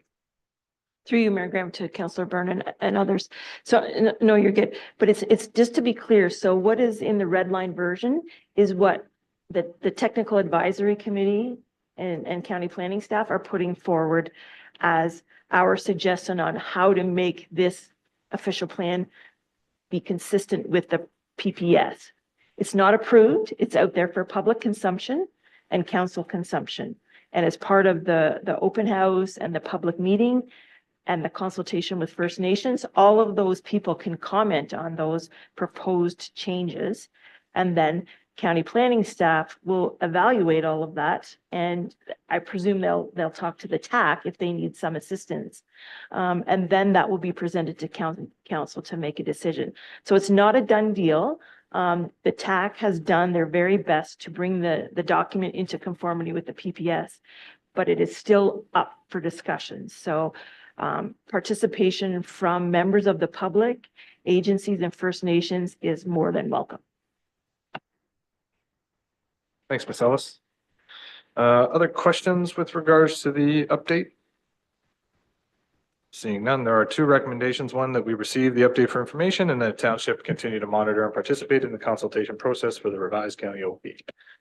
Through you, Mayor Graham, to Councillor Byrne and others. So no, you're good. But it's just to be clear. So what is in the red line version is what the technical advisory committee and county planning staff are putting forward as our suggestion on how to make this official plan be consistent with the PPS. It's not approved. It's out there for public consumption and council consumption. And as part of the open house and the public meeting and the consultation with First Nations, all of those people can comment on those proposed changes. And then county planning staff will evaluate all of that. And I presume they'll talk to the TAC if they need some assistance. And then that will be presented to council to make a decision. So it's not a done deal. The TAC has done their very best to bring the document into conformity with the PPS, but it is still up for discussion. So participation from members of the public, agencies, and First Nations is more than welcome. Thanks, Ms. Ellis. Other questions with regards to the update? Seeing none, there are two recommendations. One, that we receive the update for information, and that township continue to monitor and participate in the consultation process for the revised county OP.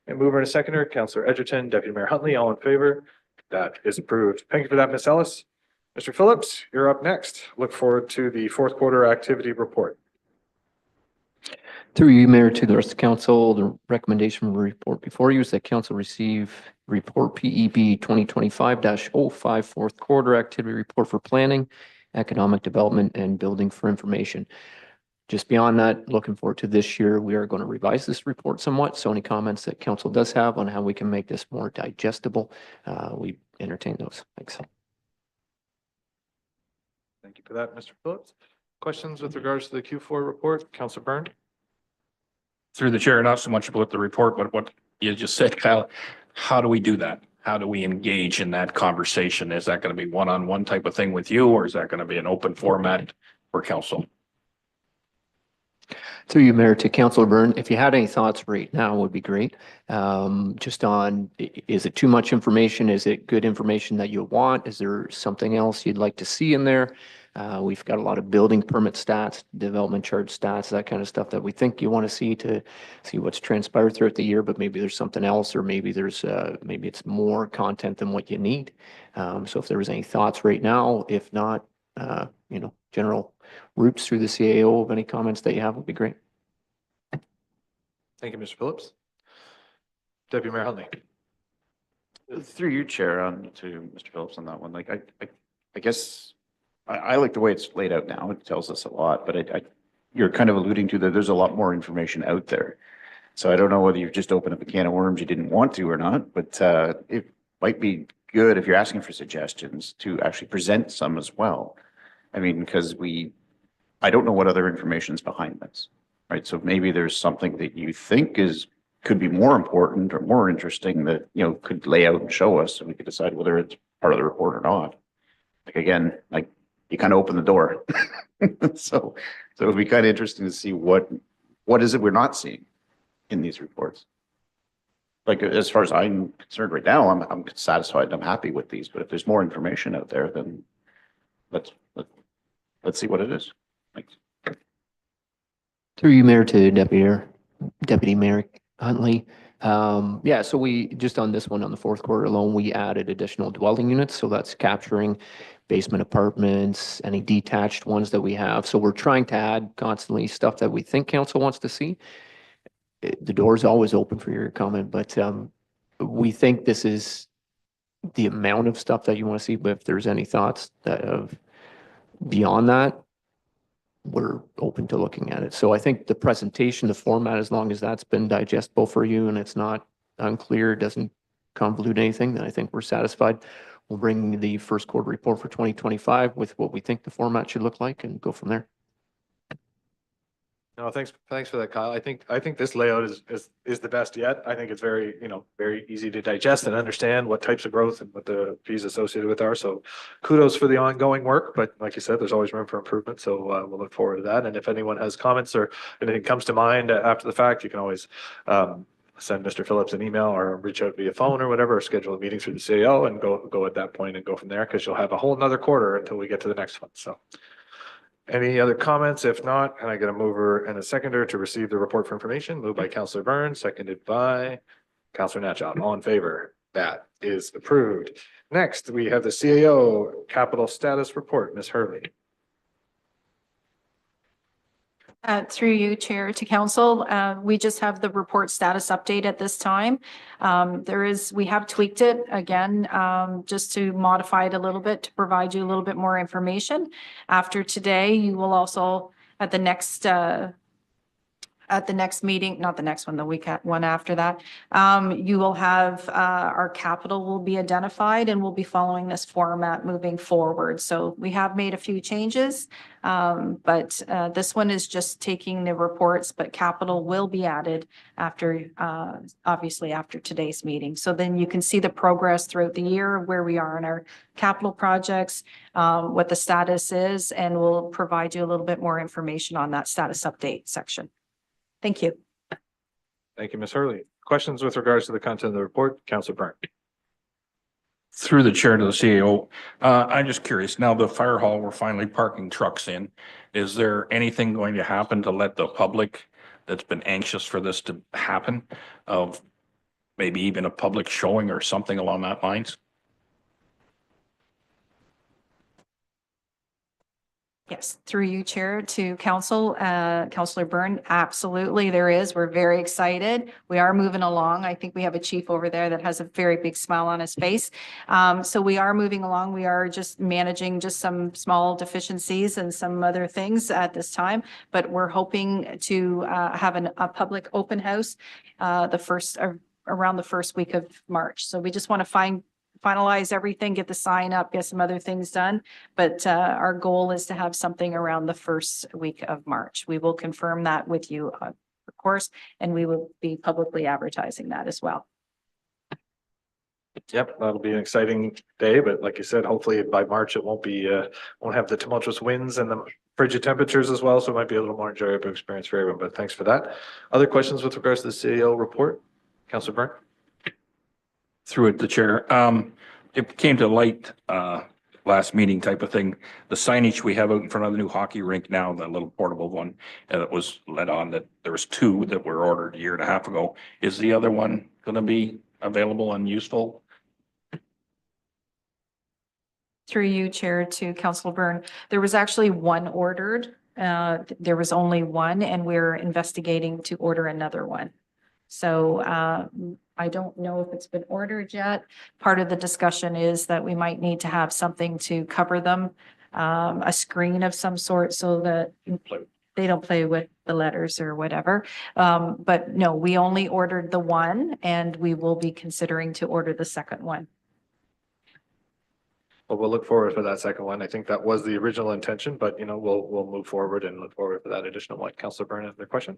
And mover and a seconder, Councillor Edgerton, Deputy Mayor Huntley, all in favor? That is approved. Thank you for that, Ms. Ellis. Mr. Phillips, you're up next. Look forward to the fourth quarter activity report. Through you, Mayor, to the rest of council, the recommendation report before you is that council receive report PEB 2025-05 fourth quarter activity report for planning, economic development, and building for information. Just beyond that, looking forward to this year, we are going to revise this report somewhat. So any comments that council does have on how we can make this more digestible, we entertain those. Thanks. Thank you for that, Mr. Phillips. Questions with regards to the Q4 report? Councillor Byrne? Through the chair, not so much about the report, but what you just said, Kyle, how do we do that? How do we engage in that conversation? Is that going to be one-on-one type of thing with you, or is that going to be an open format for council? Through you, Mayor, to Councillor Byrne, if you had any thoughts right now would be great. Just on, is it too much information? Is it good information that you want? Is there something else you'd like to see in there? We've got a lot of building permit stats, development charge stats, that kind of stuff that we think you want to see what's transpired throughout the year, but maybe there's something else, or maybe there's maybe it's more content than what you need. So if there was any thoughts right now, if not, general routes through the CAO of any comments that you have would be great. Thank you, Mr. Phillips. Deputy Mayor Huntley. Through you, Chair, to Mr. Phillips on that one. Like, I guess I like the way it's laid out now. It tells us a lot, but you're kind of alluding to that there's a lot more information out there. So I don't know whether you've just opened up a can of worms you didn't want to or not, but it might be good if you're asking for suggestions to actually present some as well. I mean, because I don't know what other information is behind this, right? So maybe there's something that you think could be more important or more interesting that, could lay out and show us, so we could decide whether it's part of the report or not. Like, again, you kind of open the door. So it'd be kind of interesting to see what is it we're not seeing in these reports. Like, as far as I'm concerned right now, I'm satisfied. I'm happy with these, but if there's more information out there, then let's see what it is. Thanks. Through you, Mayor, to Deputy Mayor Huntley. Yeah, so we just on this one, on the fourth quarter alone, we added additional dwelling units. So that's capturing basement apartments, any detached ones that we have. So we're trying to add constantly stuff that we think council wants to see. The door is always open for your comment, but we think this is the amount of stuff that you want to see. But if there's any thoughts beyond that, we're open to looking at it. So I think the presentation, the format, as long as that's been digestible for you and it's not unclear, doesn't convolute anything, then I think we're satisfied. We'll bring the first quarter report for 2025 with what we think the format should look like and go from there. No, thanks for that, Kyle. I think this layout is the best yet. I think it's very, very easy to digest and understand what types of growth and what the fees associated with are. So kudos for the ongoing work, but like you said, there's always room for improvement. So we'll look forward to that. And if anyone has comments or anything comes to mind after the fact, you can always send Mr. Phillips an email or reach out via phone or whatever, or schedule a meeting through the CAO and go at that point and go from there, because you'll have a whole nother quarter until we get to the next one. So any other comments? If not, can I get a mover and a seconder to receive the report for information? Moved by Councillor Byrne, seconded by Councillor Natchop. All in favor? That is approved. Next, we have the CAO capital status report. Ms. Hurley. Through you, Chair, to Council, we just have the report status update at this time. We have tweaked it again, just to modify it a little bit to provide you a little bit more information. After today, you will also at the next meeting, not the next one, the week one after that, you will have our capital will be identified, and we'll be following this format moving forward. So we have made a few changes, but this one is just taking the reports, but capital will be added after, obviously after today's meeting. So then you can see the progress throughout the year, where we are in our capital projects, what the status is, and we'll provide you a little bit more information on that status update section. Thank you. Thank you, Ms. Hurley. Questions with regards to the content of the report? Councillor Byrne. Through the chair to the CAO, I'm just curious, now the fire hall, we're finally parking trucks in. Is there anything going to happen to let the public that's been anxious for this to happen of maybe even a public showing or something along that lines? Yes, through you, Chair, to Council, Councillor Byrne, absolutely, there is. We're very excited. We are moving along. I think we have a chief over there that has a very big smile on his face. So we are moving along. We are just managing just some small deficiencies and some other things at this time, but we're hoping to have a public open house around the first week of March. So we just want to finalize everything, get the sign up, get some other things done. But our goal is to have something around the first week of March. We will confirm that with you, of course, and we will be publicly advertising that as well. Yep, that'll be an exciting day, but like you said, hopefully by March it won't have the tumultuous winds and the frigid temperatures as well, so it might be a little more enjoyable experience for everyone, but thanks for that. Other questions with regards to the CAO report? Councillor Byrne? Through it, the chair. It came to light, last meeting type of thing. The signage we have out in front of the new hockey rink now, the little portable one, that was let on that there was 2 that were ordered a year and a half ago. Is the other one going to be available and useful? Through you, Chair, to Councillor Byrne, there was actually 1 ordered. There was only 1, and we're investigating to order another one. So I don't know if it's been ordered yet. Part of the discussion is that we might need to have something to cover them, a screen of some sort so that they don't play with the letters or whatever. But no, we only ordered the 1 and we will be considering to order the second one. Well, we'll look forward for that second one. I think that was the original intention, but we'll move forward and look forward for that additional one. Councillor Byrne, have a question?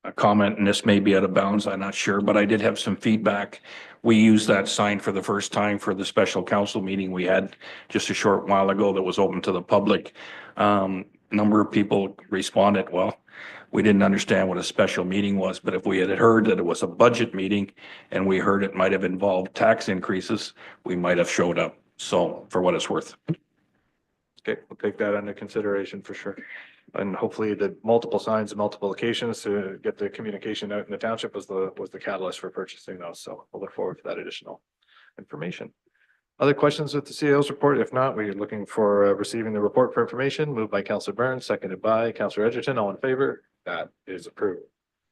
A comment, and this may be out of bounds, I'm not sure, but I did have some feedback. We used that sign for the first time for the special council meeting we had just a short while ago that was open to the public. Number of people responded, well, we didn't understand what a special meeting was, but if we had heard that it was a budget meeting and we heard it might have involved tax increases, we might have showed up. So for what it's worth. Okay, we'll take that under consideration for sure. And hopefully the multiple signs and multiple locations to get the communication out in the township was the catalyst for purchasing those. So we'll look forward to that additional information. Other questions with the CAO's report? If not, we're looking for receiving the report for information. Moved by Councillor Burns, seconded by Councillor Edgerton. All in favor? That is approved.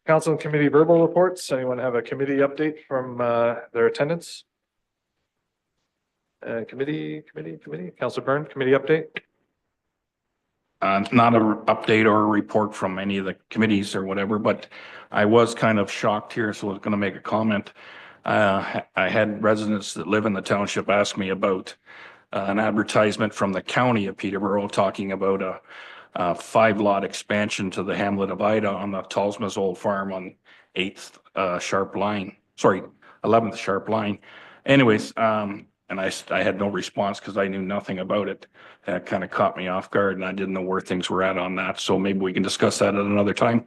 Council and committee verbal reports. Anyone have a committee update from their attendance? Committee. Councillor Burns, committee update. Not an update or a report from any of the committees or whatever, but I was kind of shocked here, so I was going to make a comment. I had residents that live in the township ask me about an advertisement from the county of Peterborough talking about a 5-lot expansion to the hamlet of Ida on the Tallsma's old farm on 11th sharp line. Anyways, and I had no response because I knew nothing about it. That kind of caught me off guard and I didn't know where things were at on that. So maybe we can discuss that at another time.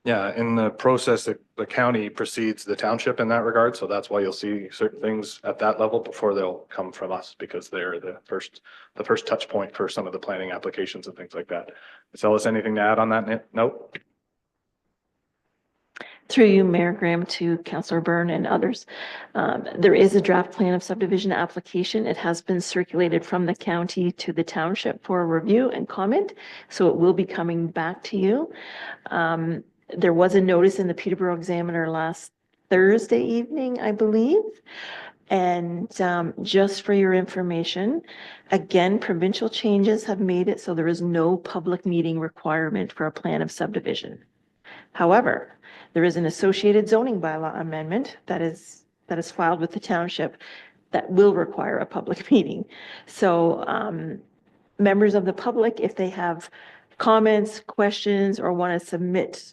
Yeah, in the process, the county precedes the township in that regard. So that's why you'll see certain things at that level before they'll come from us, because they're the first touch point for some of the planning applications and things like that. Is anything to add on that note? Through you, Mayor Graham, to Councillor Byrne and others. There is a draft plan of subdivision application. It has been circulated from the county to the township for review and comment. So it will be coming back to you. There was a notice in the Peterborough Examiner last Thursday evening, I believe. And just for your information, again, provincial changes have made it so there is no public meeting requirement for a plan of subdivision. However, there is an associated zoning bylaw amendment that is filed with the township that will require a public meeting. So members of the public, if they have comments, questions, or want to submit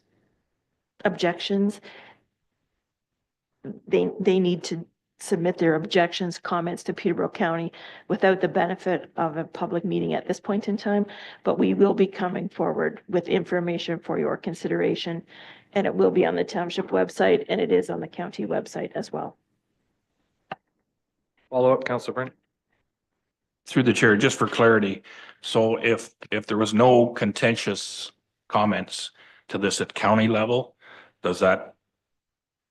objections, they need to submit their objections, comments to Peterborough County without the benefit of a public meeting at this point in time. But we will be coming forward with information for your consideration. And it will be on the township website and it is on the county website as well. Follow up, Councillor Byrne? Through the chair, just for clarity, so if there was no contentious comments to this at county level, does that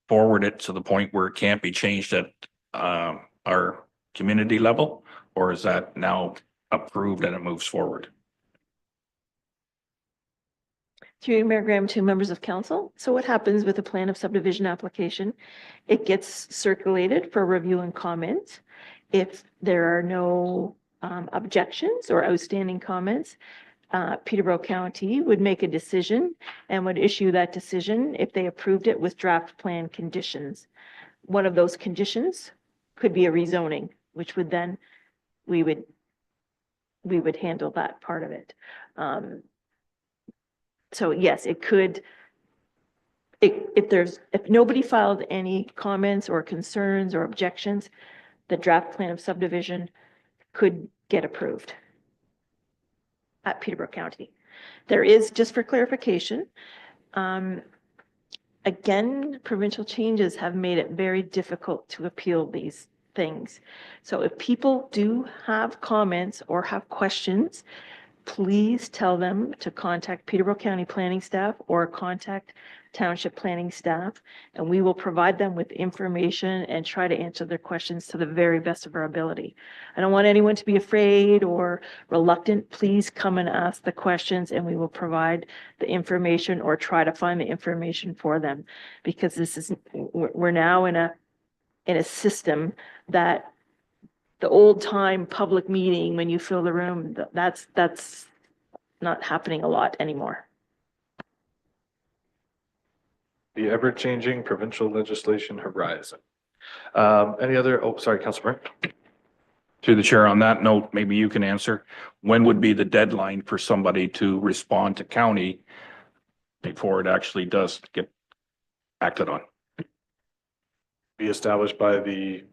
forward it to the point where it can't be changed at our community level? Or is that now approved and it moves forward? Through Mayor Graham to members of council. So what happens with a plan of subdivision application? It gets circulated for review and comment. If there are no objections or outstanding comments, Peterborough County would make a decision and would issue that decision if they approved it with draft plan conditions. One of those conditions could be a rezoning, which would then, we would handle that part of it. So yes, it could, if nobody filed any comments or concerns or objections, the draft plan of subdivision could get approved at Peterborough County. There is, just for clarification, again, provincial changes have made it very difficult to appeal these things. So if people do have comments or have questions, please tell them to contact Peterborough County planning staff or contact township planning staff, and we will provide them with information and try to answer their questions to the very best of our ability. I don't want anyone to be afraid or reluctant. Please come and ask the questions and we will provide the information or try to find the information for them, because we're now in a system that the old time public meeting when you fill the room, that's not happening a lot anymore. The ever-changing provincial legislation horizon. Any other, oh, sorry, Councillor Byrne? Through the chair, on that note, maybe you can answer, when would be the deadline for somebody to respond to county before it actually does get acted on? Be established by the,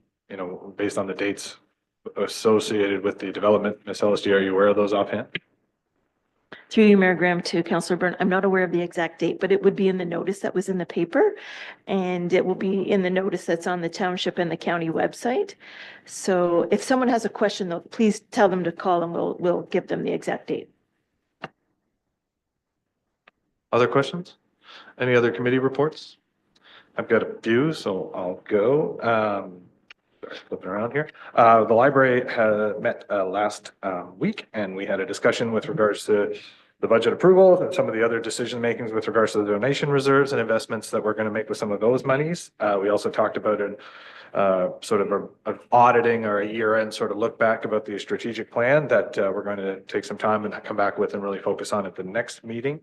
based on the dates associated with the development. Ms. LSD, are you aware of those offhand? Through you, Mayor Graham, to Councillor Byrne, I'm not aware of the exact date, but it would be in the notice that was in the paper, and it will be in the notice that's on the township and the county website. So if someone has a question, though, please tell them to call and we'll give them the exact date. Other questions? Any other committee reports? I've got a few, so I'll go. Sorry, flipping around here. The library had met last week, and we had a discussion with regards to the budget approval and some of the other decision makings with regards to the donation reserves and investments that we're going to make with some of those monies. We also talked about an sort of an auditing or a year-end sort of look back about the strategic plan that we're going to take some time and come back with and really focus on at the next meeting.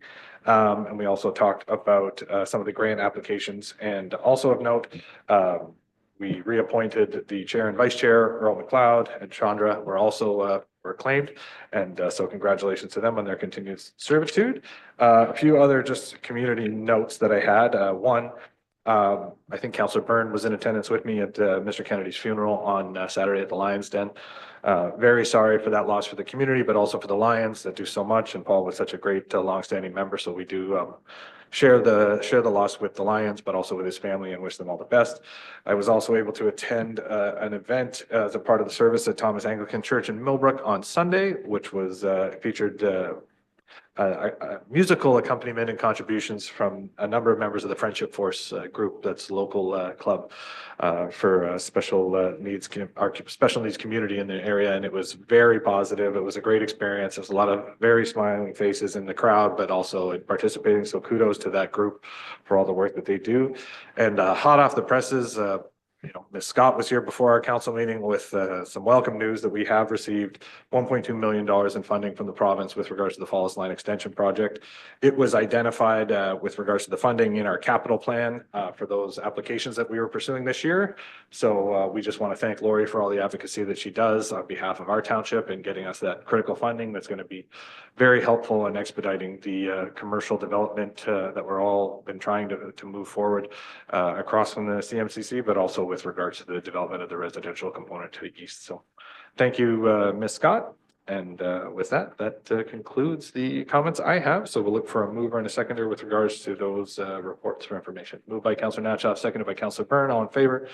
And we also talked about some of the grant applications, and also of note, we reappointed the chair and vice chair, Earl McLeod and Chandra were also were claimed. And so congratulations to them on their continued servitude. A few other just community notes that I had. One, I think Councillor Byrne was in attendance with me at Mr. Kennedy's funeral on Saturday at the Lions Den. Very sorry for that loss for the community, but also for the Lions that do so much. And Paul was such a great longstanding member. So we do share the loss with the Lions, but also with his family, and wish them all the best. I was also able to attend an event as a part of the service at Thomas Anglican Church in Millbrook on Sunday, which was featured musical accompaniment and contributions from a number of members of the Friendship Force group, that's local club for special needs, our special needs community in the area. And it was very positive. It was a great experience. There's a lot of very smiling faces in the crowd, but also in participating. So kudos to that group for all the work that they do. And hot off the presses, Ms. Scott was here before our council meeting with some welcome news that we have received $1.2 million in funding from the province with regards to the Falls Line Extension project. It was identified with regards to the funding in our capital plan for those applications that we were pursuing this year. So we just want to thank Lori for all the advocacy that she does on behalf of our township and getting us that critical funding that's going to be very helpful in expediting the commercial development that we're all been trying to move forward across from the CMCC, but also with regards to the development of the residential component to the east. So thank you, Ms. Scott. And with that, concludes the comments I have. So we'll look for a mover and a seconder with regards to those reports for information. Moved by Councillor Natchoff, seconded by Councillor Byrne. All in favor?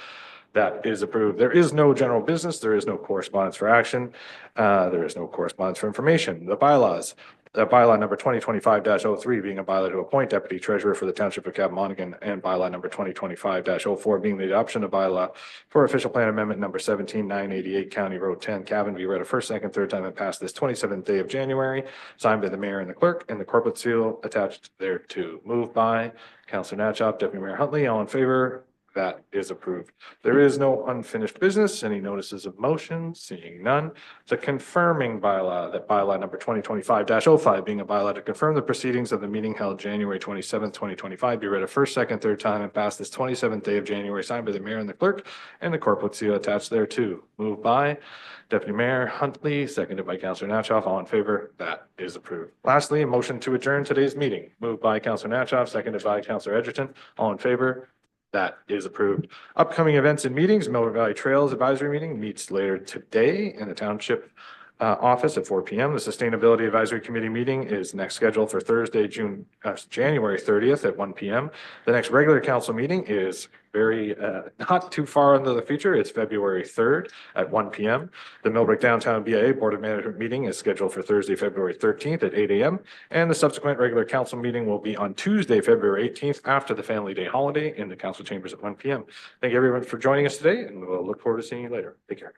That is approved. There is no general business. There is no correspondence for action. There is no correspondence for information. The bylaws. Bylaw number 2025-03 being a bylaw to appoint deputy treasurer for the township of Cabanmonaghan, and bylaw number 2025-04 being the adoption of bylaw for official plan amendment number 17988 County Road 10 Cavan be read a first, second, third time and passed this 27th day of January, signed by the mayor and the clerk, and the corporate seal attached thereto. Moved by Councillor Natchoff, Deputy Mayor Huntley. All in favor? That is approved. There is no unfinished business. Any notices of motion? Seeing none. The confirming bylaw, that bylaw number 2025-05 being a bylaw to confirm the proceedings of the meeting held January 27th, 2025 be read a first, second, third time and passed this 27th day of January, signed by the mayor and the clerk, and the corporate seal attached thereto. Moved by Deputy Mayor Huntley, seconded by Councillor Natchoff. All in favor? That is approved. Lastly, a motion to adjourn today's meeting. Moved by Councillor Natchoff, seconded by Councillor Edgerton. All in favor? That is approved. Upcoming events and meetings, Miller Valley Trails Advisory Meeting meets later today in the township office at 4 p.m. The Sustainability Advisory Committee meeting is next scheduled for Thursday, January 30th at 1 p.m. The next regular council meeting is not too far into the future. It's February 3rd at 1 p.m. The Millbrook Downtown BIA Board of Management meeting is scheduled for Thursday, February 13th at 8 a.m. And the subsequent regular council meeting will be on Tuesday, February 18th after the Family Day holiday in the council chambers at 1 p.m. Thank you everyone for joining us today, and we'll look forward to seeing you later. Take care.